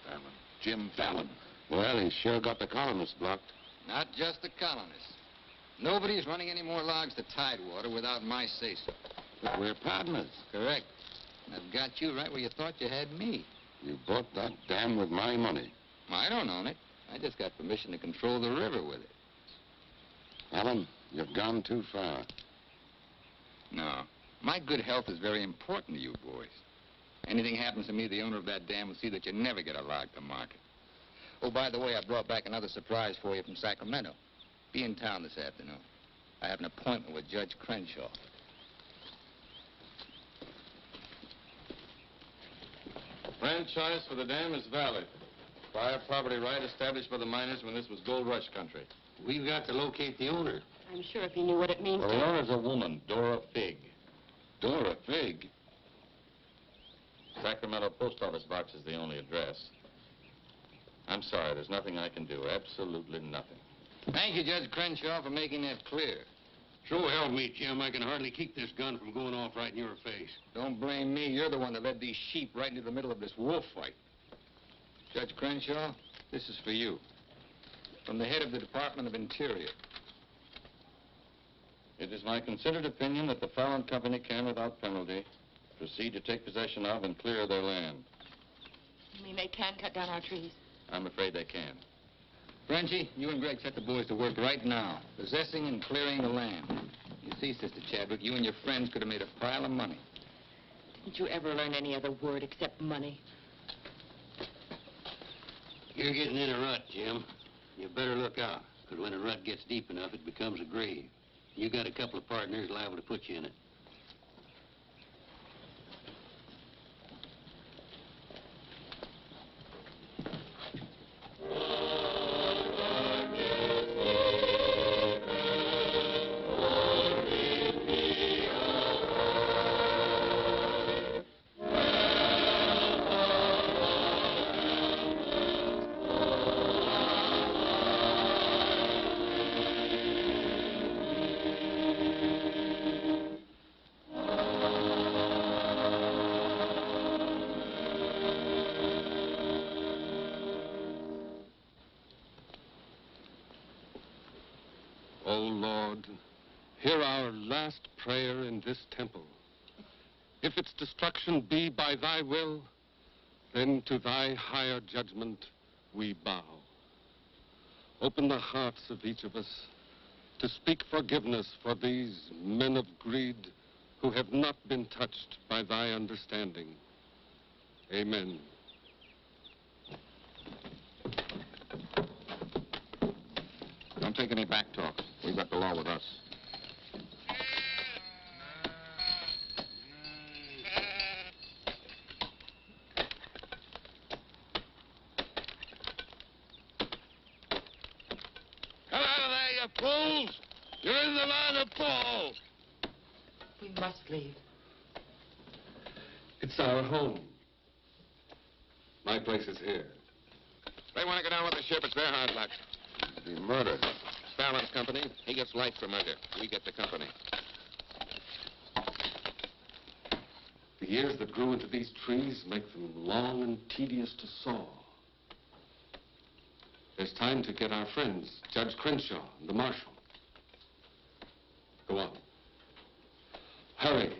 Fallon. Jim Fallon. Well, he's sure got the colonists blocked. Not just the colonists. Nobody's running any more logs to Tidewater without my say-so. But we're partners. Correct. And I've got you right where you thought you had me. You bought that dam with my money. I don't own it. I just got permission to control the river with it. Fallon, you've gone too far. No. My good health is very important to you boys. Anything happens to me, the owner of that dam will see that you never get a log to market. Oh, by the way, I brought back another surprise for you from Sacramento. Be in town this afternoon. I have an appointment with Judge Crenshaw. Franchise for the dam is valid. Prior property right established by the miners when this was gold rush country. We've got to locate the owner. I'm sure if he knew what it means Well, to... the owner's a woman, Dora Fig. Dora Fig? Sacramento post office box is the only address. I'm sorry, there's nothing I can do. Absolutely nothing. Thank you, Judge Crenshaw, for making that clear. So help me, Jim. I can hardly keep this gun from going off right in your face. Don't blame me. You're the one that led these sheep right into the middle of this wolf fight. Judge Crenshaw, this is for you. From the head of the Department of Interior. It is my considered opinion that the Fallon Company can, without penalty, proceed to take possession of and clear their land. You mean they can cut down our trees? I'm afraid they can. Frenchie, you and Greg set the boys to work right now, possessing and clearing the land. You see, Sister Chadwick, you and your friends could have made a pile of money. Didn't you ever learn any other word except money? You're getting in a rut, Jim. You better look out, because when a rut gets deep enough, it becomes a grave. You got a couple of partners liable to put you in it. O Lord, hear our last prayer in this temple. If its destruction be by thy will, then to thy higher judgment we bow. Open the hearts of each of us to speak forgiveness for these men of greed who have not been touched by thy understanding. Amen. Don't take any back talk. We've got the law with us. Come out of there, you fools! You're in the line of fall! We must leave. It's our home. My place is here. They want to go down with the ship. It's their hard luck. It'll be murder. Fallon's company. He gets life for murder. We get the company. The years that grew into these trees make them long and tedious to saw. There's time to get our friends, Judge Crenshaw and the marshal. Go on. Hurry.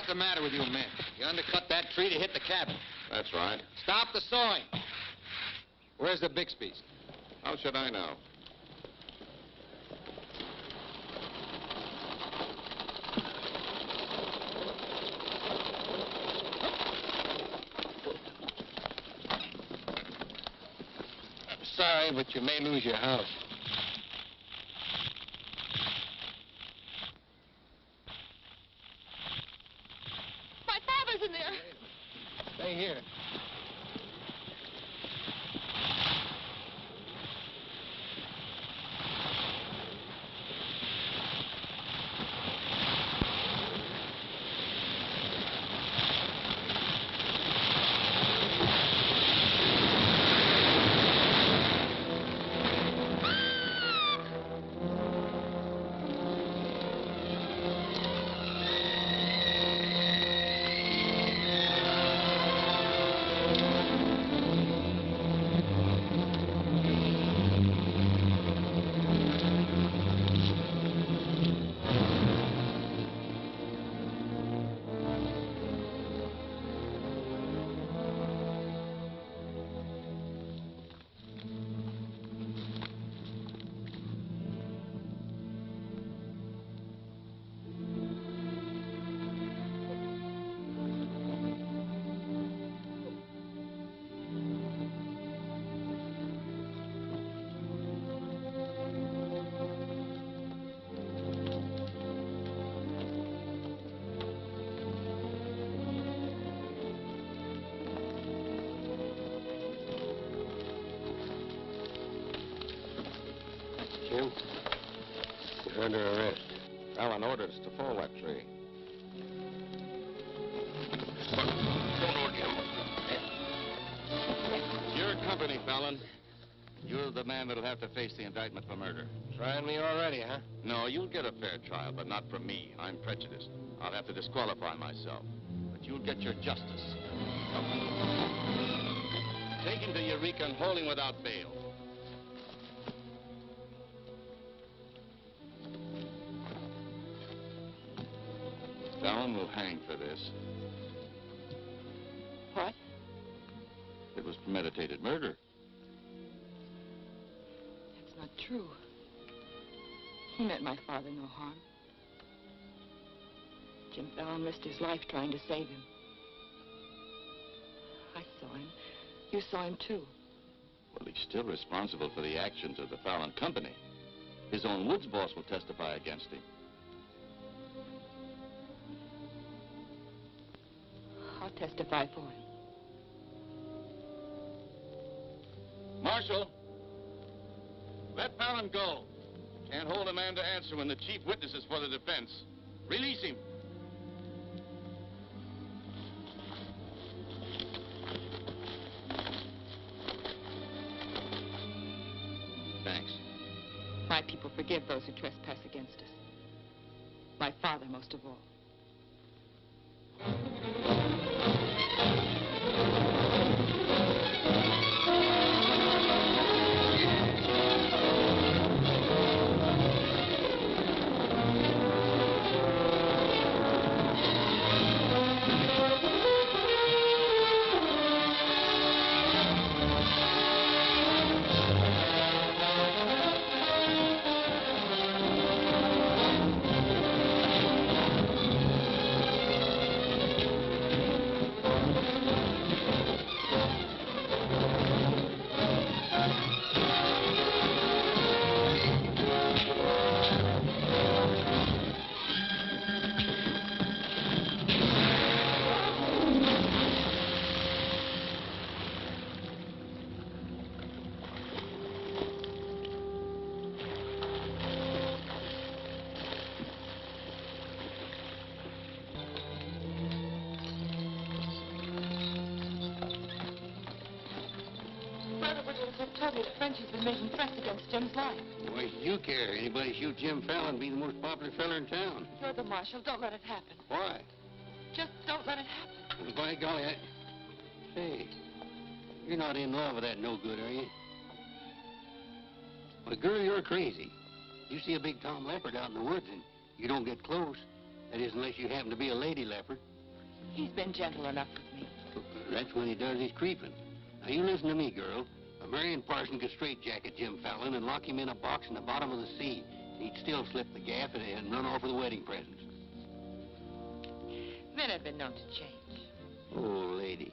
What's the matter with you men? You undercut that tree to hit the cabin. That's right. Stop the sawing. Where's the Bixby's? How should I know? Sorry, but you may lose your house. My father's in there. Stay here. Jim, you're under arrest. Fallon ordered us to fall that tree. Your company, Fallon. You're the man that'll have to face the indictment for murder. Trying me already, huh? No, you'll get a fair trial, but not from me. I'm prejudiced. I'll have to disqualify myself. But you'll get your justice. Take him to Eureka and hold him without bail. Fallon will hang for this. What? It was premeditated murder. That's not true. He meant my father no harm. Jim Fallon risked his life trying to save him. I saw him. You saw him, too. Well, he's still responsible for the actions of the Fallon Company. His own woods boss will testify against him. I'll testify for him. Marshal, let Fallon go. Can't hold a man to answer when the chief witness is for the defense. Release him. Thanks. My people forgive those who trespass against us. My father most of all. Told me that French has been making threats against Jim's life. Why should you care? Anybody shoot Jim Fallon, be the most popular fella in town. You're the marshal. Don't let it happen. Why? Just don't let it happen. By golly, Say, you're not in love with that no good, are you? Well, girl, you're crazy. You see a big tom leopard out in the woods and you don't get close. That is, unless you happen to be a lady leopard. He's been gentle enough with me. That's when he does his creeping. Now, you listen to me, girl. A Marion Parson could straitjacket Jim Fallon and lock him in a box in the bottom of the sea. He'd still slip the gap and run off with the wedding presents. Men have been known to change. Oh, lady.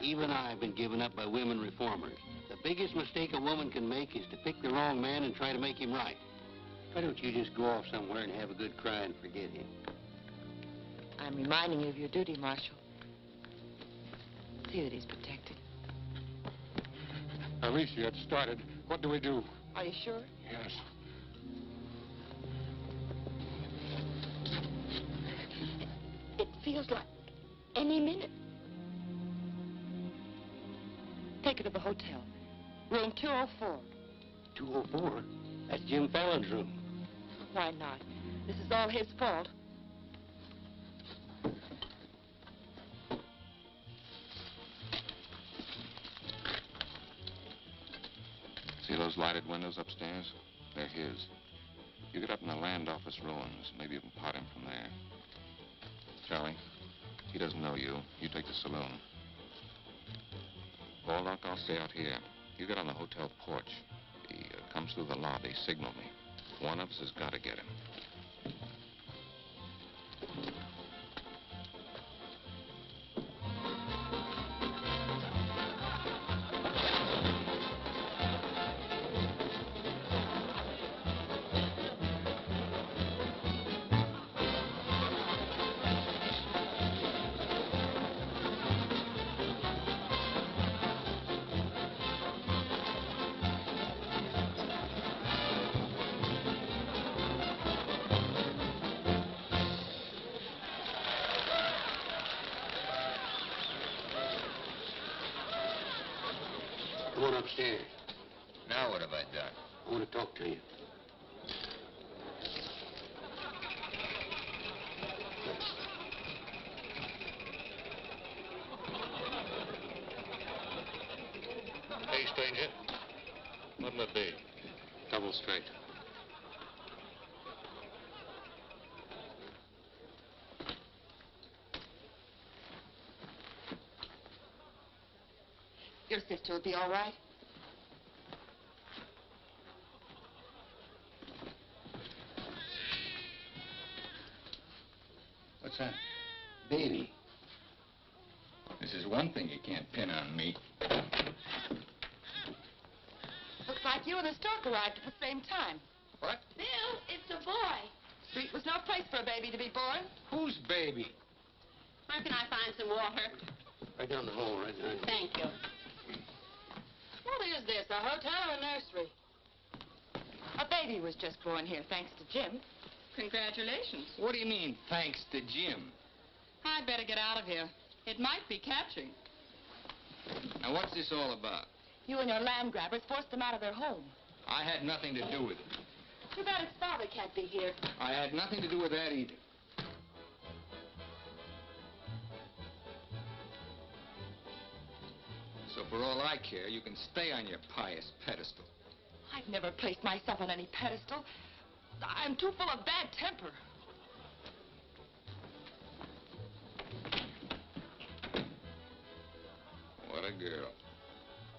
Even I've been given up by women reformers. The biggest mistake a woman can make is to pick the wrong man and try to make him right. Why don't you just go off somewhere and have a good cry and forget him? I'm reminding you of your duty, Marshal. See that he's protected. Alicia, it started. What do we do? Are you sure? Yes. It feels like any minute. Take her to the hotel. Room 204. 204? That's Jim Fallon's room. Why not? This is all his fault. See those lighted windows upstairs? They're his. You get up in the land office ruins. Maybe you can pot him from there. Charlie, he doesn't know you. You take the saloon. Baldock, I'll stay out here. You get on the hotel porch. He comes through the lobby. Signal me. One of us has got to get him. Come on upstairs. Now what have I done? I want to talk to you. Hey, stranger. What'll it be? Double straight. Your sister will be all right. What's that? Baby. This is one thing you can't pin on me. Looks like you and the stork arrived at the same time. What? Bill, it's a boy. Street was no place for a baby to be born. Whose baby? Where can I find some water? Right down the hall, right there. Thank you. What is this, a hotel or a nursery? A baby was just born here, thanks to Jim. Congratulations. What do you mean, thanks to Jim? I'd better get out of here. It might be catching. Now, what's this all about? You and your land grabbers forced them out of their home. I had nothing to do with it. Too bad his father can't be here. I had nothing to do with that either. So for all I care, you can stay on your pious pedestal. I've never placed myself on any pedestal. I'm too full of bad temper. What a girl.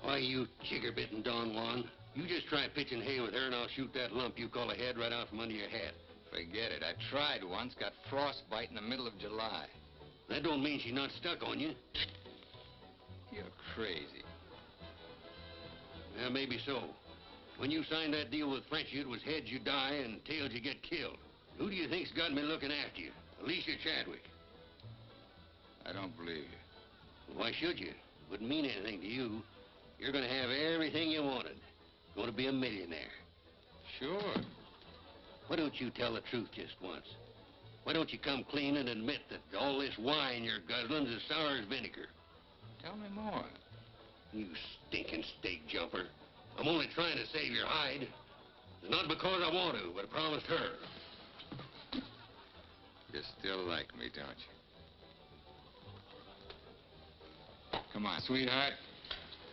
Why, you chigger-bitten Don Juan. You just try pitching hay with her and I'll shoot that lump you call a head right out from under your hat. Forget it. I tried once, got frostbite in the middle of July. That don't mean she's not stuck on you. You're crazy. Yeah, maybe so. When you signed that deal with Frenchy, it was heads you die and tails you get killed. Who do you think's got me looking after you? Alicia Chadwick. I don't believe you. Why should you? Wouldn't mean anything to you. You're going to have everything you wanted. Going to be a millionaire. Sure. Why don't you tell the truth just once? Why don't you come clean and admit that all this wine you're guzzling's as sour as vinegar? Tell me more. You stinking stake jumper. I'm only trying to save your hide. It's not because I want to, but I promised her. You still like me, don't you? Come on, sweetheart.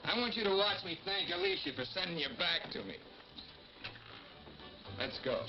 I want you to watch me thank Alicia for sending you back to me. Let's go.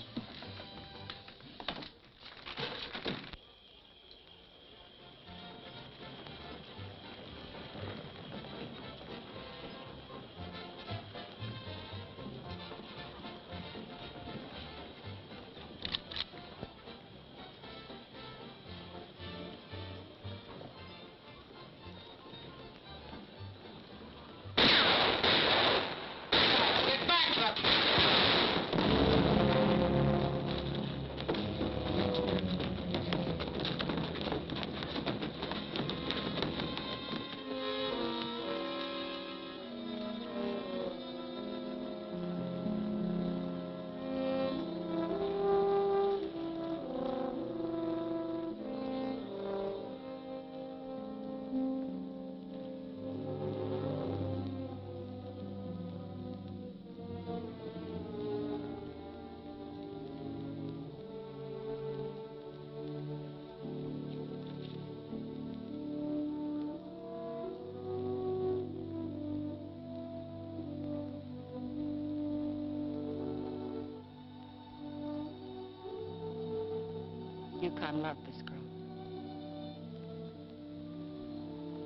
time loved this girl.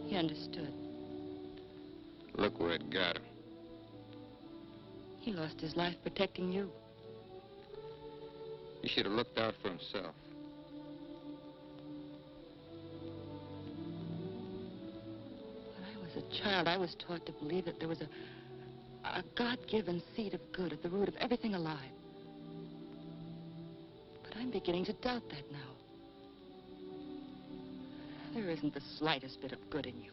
He understood. Look where it got him. He lost his life protecting you. He should have looked out for himself. When I was a child, I was taught to believe that there was a God-given seed of good at the root of everything alive. But I'm beginning to doubt that now. There isn't the slightest bit of good in you.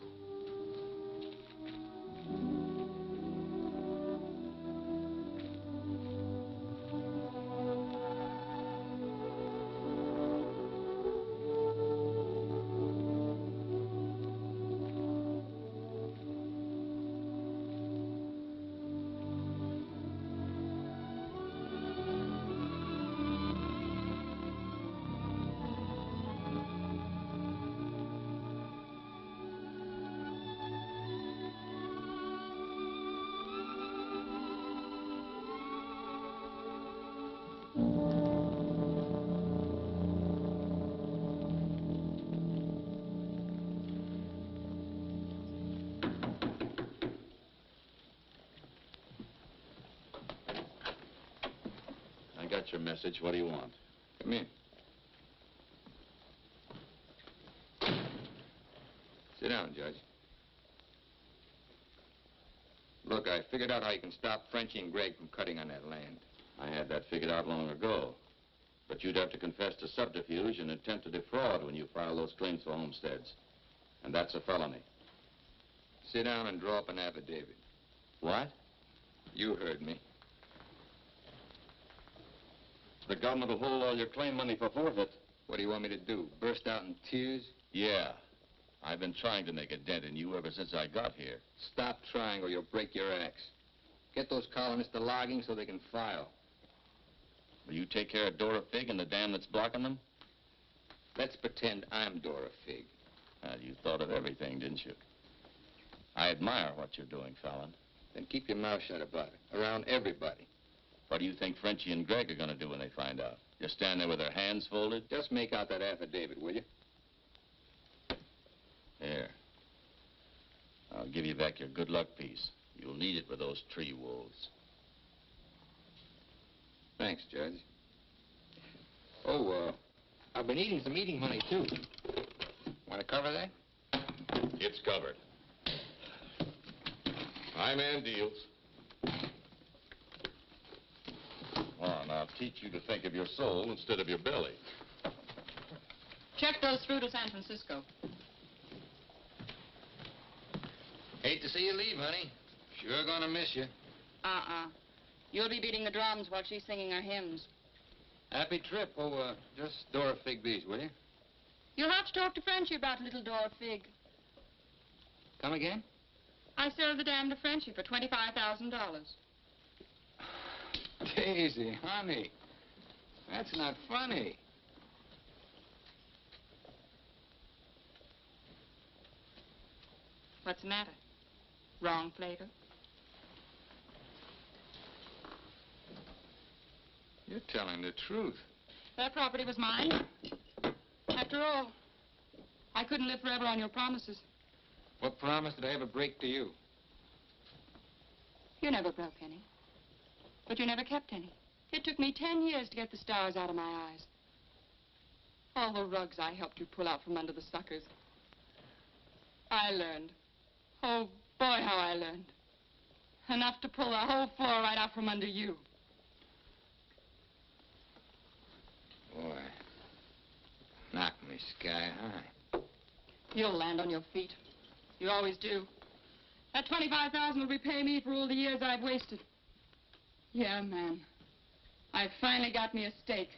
I got your message. What do you want? Come in. Sit down, Judge. Look, I figured out how you can stop Frenchie and Greg from cutting on that land. I had that figured out long ago. But you'd have to confess to subterfuge and attempt to defraud when you file those claims for homesteads. And that's a felony. Sit down and draw up an affidavit. What? You heard me. The government will hold all your claim money for forfeit. What do you want me to do? Burst out in tears? Yeah. I've been trying to make a dent in you ever since I got here. Stop trying or you'll break your axe. Get those colonists to logging so they can file. Will you take care of Dora Fig and the dam that's blocking them? Let's pretend I'm Dora Fig. You thought of everything, didn't you? I admire what you're doing, Fallon. Then keep your mouth shut about it, around everybody. What do you think Frenchie and Greg are going to do when they find out? Just stand there with their hands folded? Just make out that affidavit, will you? Here. I'll give you back your good luck piece. You'll need it with those tree wolves. Thanks, Judge. Oh, I've been eating some eating money, too. Want to cover that? It's covered. My man deals. Well, now I'll teach you to think of your soul instead of your belly. Check those through to San Francisco. Hate to see you leave, honey. Sure gonna miss you. You'll be beating the drums while she's singing her hymns. Happy trip. Oh, just Dora Fig bees, will you? You'll have to talk to Frenchie about little Dora Fig. Come again? I sold the dam to Frenchie for $25,000. Daisy, honey. That's not funny. What's the matter? Wrong flavor? You're telling the truth. That property was mine. After all, I couldn't live forever on your promises. What promise did I ever break to you? You never broke any. But you never kept any. It took me 10 years to get the stars out of my eyes. All the rugs I helped you pull out from under the suckers. I learned. Oh, boy, how I learned. Enough to pull the whole floor right out from under you. Boy, knock me sky high. You'll land on your feet. You always do. That $25,000 will repay me for all the years I've wasted. Yeah, man. I finally got me a stake.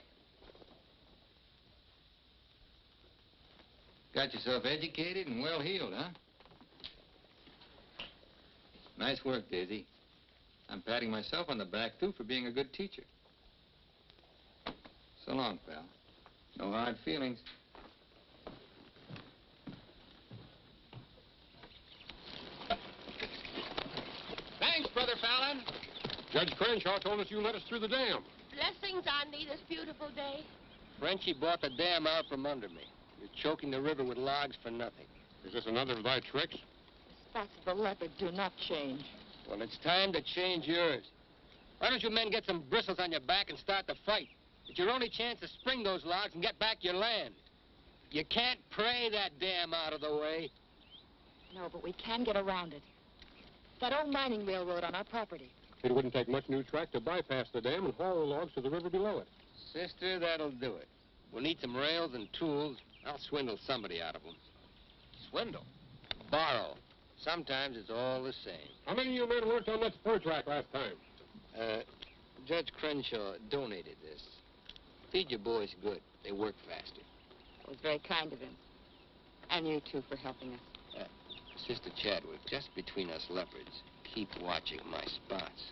Got yourself educated and well-heeled, huh? Nice work, Daisy. I'm patting myself on the back, too, for being a good teacher. So long, pal. No hard feelings. Thanks, Brother Fallon. Judge Crenshaw told us you let us through the dam. Blessings on thee this beautiful day. Frenchie bought the dam out from under me. You're choking the river with logs for nothing. Is this another of thy tricks? The spots of the leopard do not change. Well, it's time to change yours. Why don't you men get some bristles on your back and start the fight? It's your only chance to spring those logs and get back your land. You can't pray that dam out of the way. No, but we can get around it. That old mining railroad on our property. It wouldn't take much new track to bypass the dam and haul the logs to the river below it. Sister, that'll do it. We'll need some rails and tools. I'll swindle somebody out of them. Swindle. Borrow. Sometimes it's all the same. How many of you men worked on that spur track last time? Judge Crenshaw donated this. Feed your boys good. They work faster. It was very kind of him. And you, too, for helping us. Sister Chadwick, just between us leopards, keep watching my spots.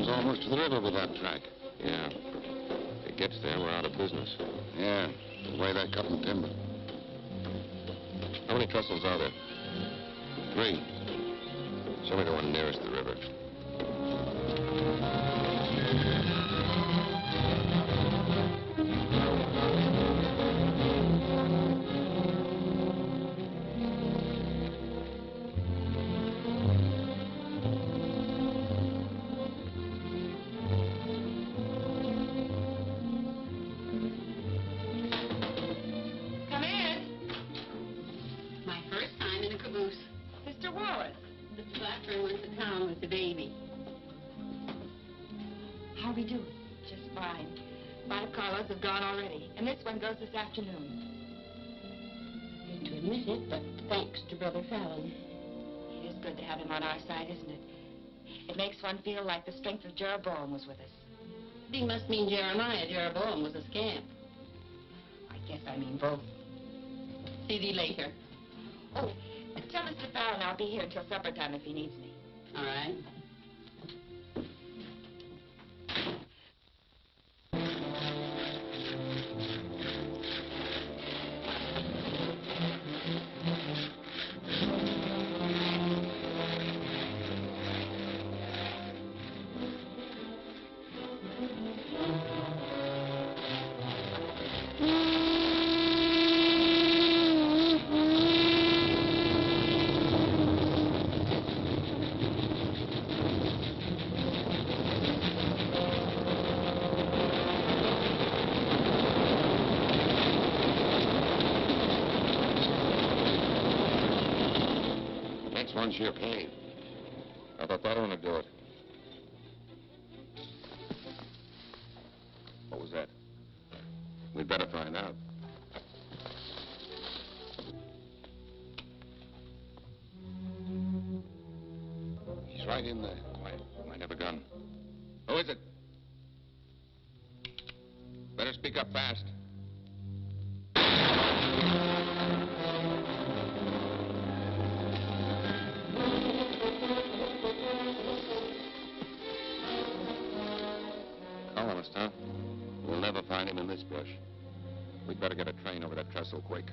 Almost to the river with that track. Yeah. If it gets there, we're out of business. Yeah, the way they're cutting timber. How many trestles are there? 3. Show me the one nearest the river. Come in. My first time in a caboose. Sister Wallace. Mrs. Blackburn went to town with the baby. How we do? Just fine. 5 carloads have gone already, and this one goes this afternoon. Hate to admit it, but thanks to Brother Fallon. It is good to have him on our side, isn't it? It makes one feel like the strength of Jeroboam was with us. He must mean Jeremiah. Jeroboam was a scamp. I guess I mean both. See thee later. Oh, tell Mr. Fallon I'll be here until supper time if he needs me. All right. Next one's your cave. I thought that one would do it. What was that? We'd better find out. He's right in there. Might have a gun. Who is it? Better speak up fast. Colonist, huh? We'll never find him in this brush. We'd better get a train over that trestle quick.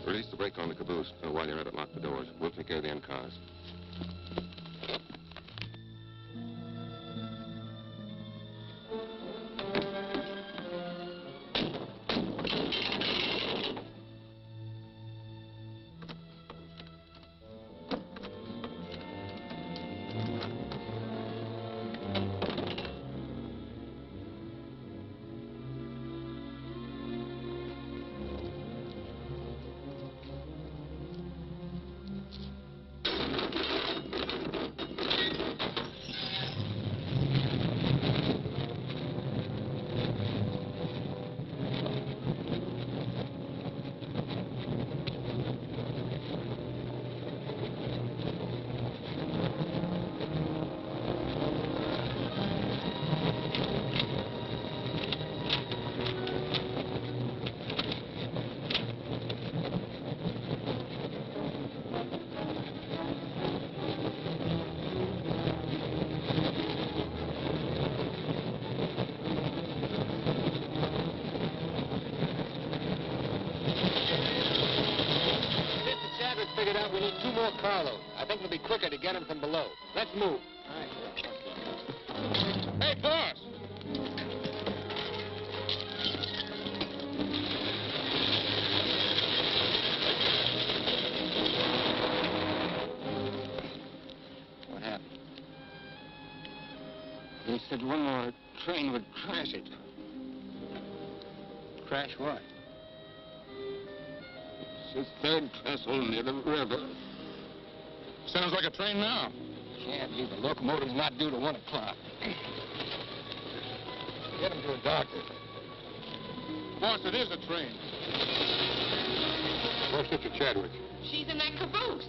Release the brake on the caboose. While you're at it, lock the doors. We'll take care of the end cars. lower carload. I think it'll be quicker to get them from below. Let's move. All right. Hey, boss! What happened? They said one more train would crash it. Crash what? It's the third trestle near the river. Sounds like a train now. Can't be. The locomotive's not due to 1 o'clock. Get him to a doctor. Boss, it is a train. Where's Sister Chadwick? She's in that caboose.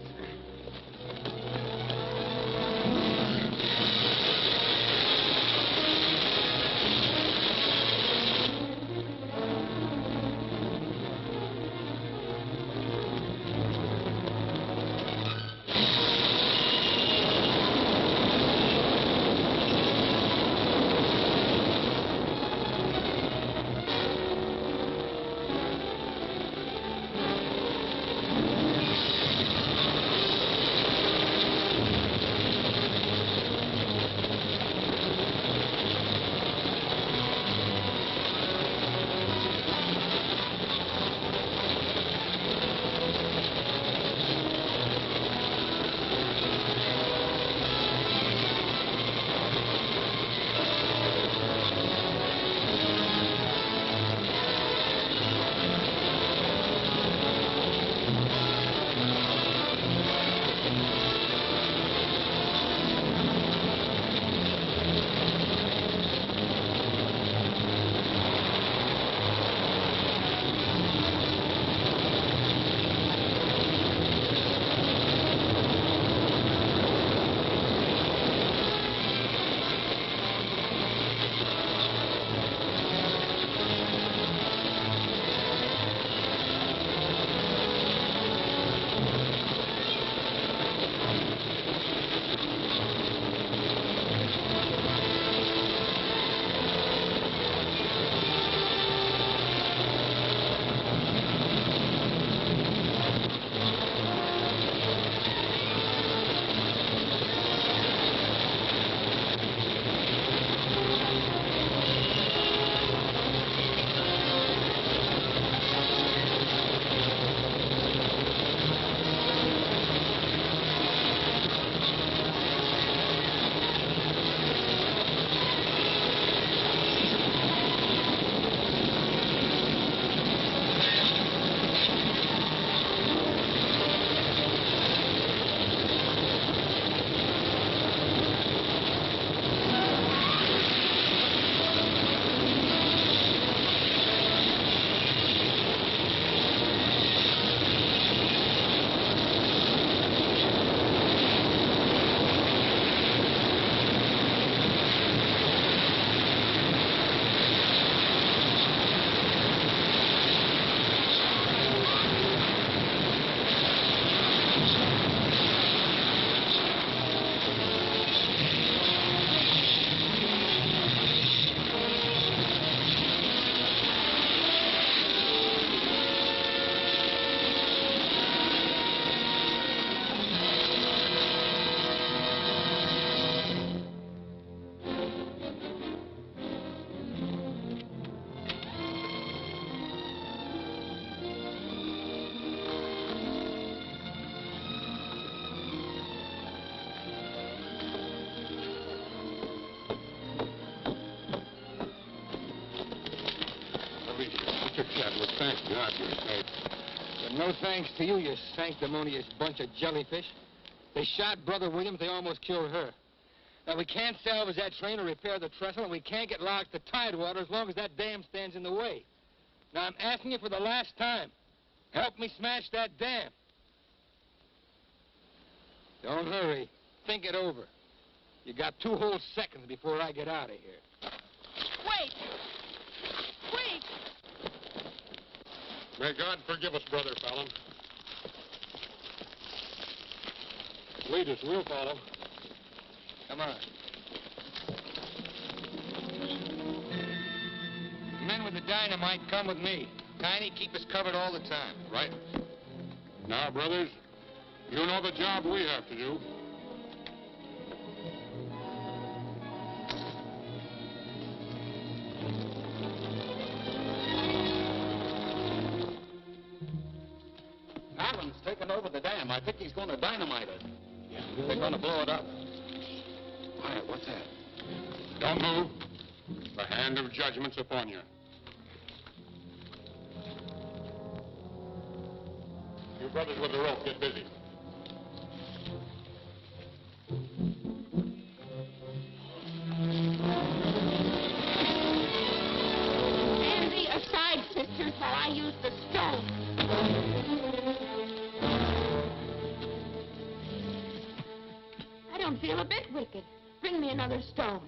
Chadwick, thank God you're safe. But no thanks to you, you sanctimonious bunch of jellyfish. They shot Brother Williams, they almost killed her. Now, we can't salvage that train or repair the trestle, and we can't get locked to Tidewater as long as that dam stands in the way. Now, I'm asking you for the last time. Help me smash that dam. Don't hurry. Think it over. You got 2 whole seconds before I get out of here. Wait! Wait! May God forgive us, Brother Fallon. Lead us, we'll follow. Come on. The men with the dynamite come with me. Tiny, keep us covered all the time. Right. Now, brothers, You know the job we have to do. Fallon's taken over the dam. I think he's going to dynamite it. Yeah, they're going to blow it up. Quiet, what's that? Don't move. The hand of judgment's upon you. You brothers with the rope, get busy. Stand thee aside, sisters, while I use the stone. I don't feel a bit wicked. Bring me another stone.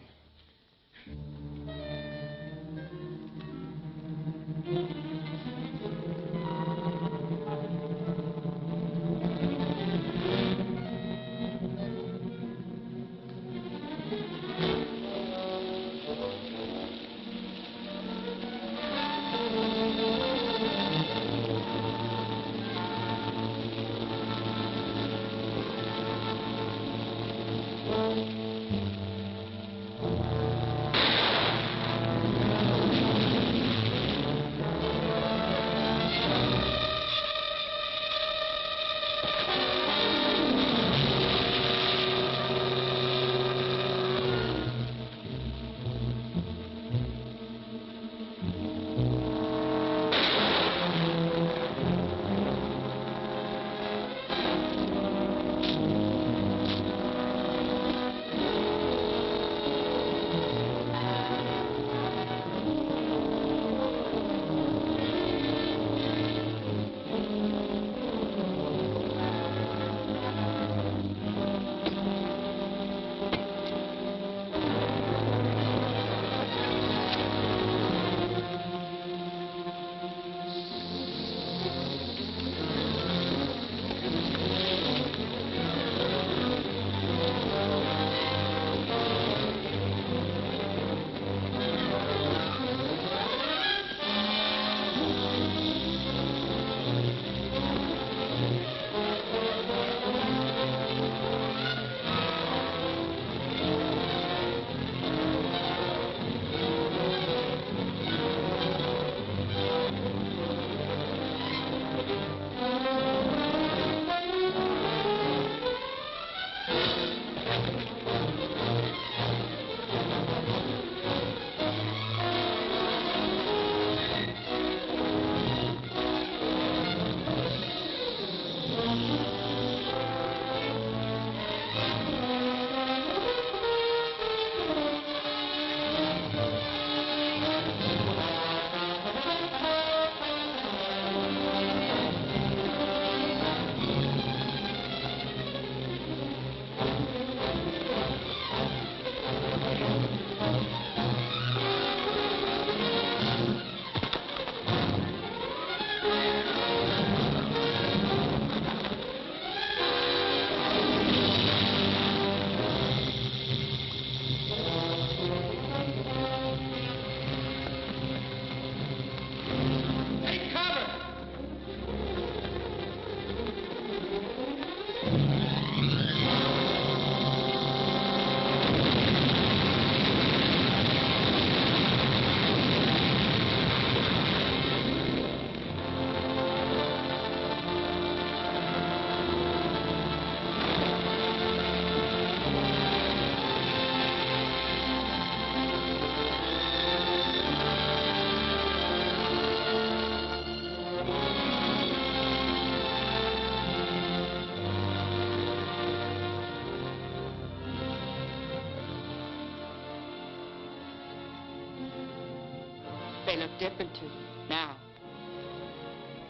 They look different to you now.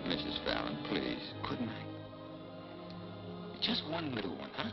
Mrs. Fallon, please, good night. Just one little one, huh?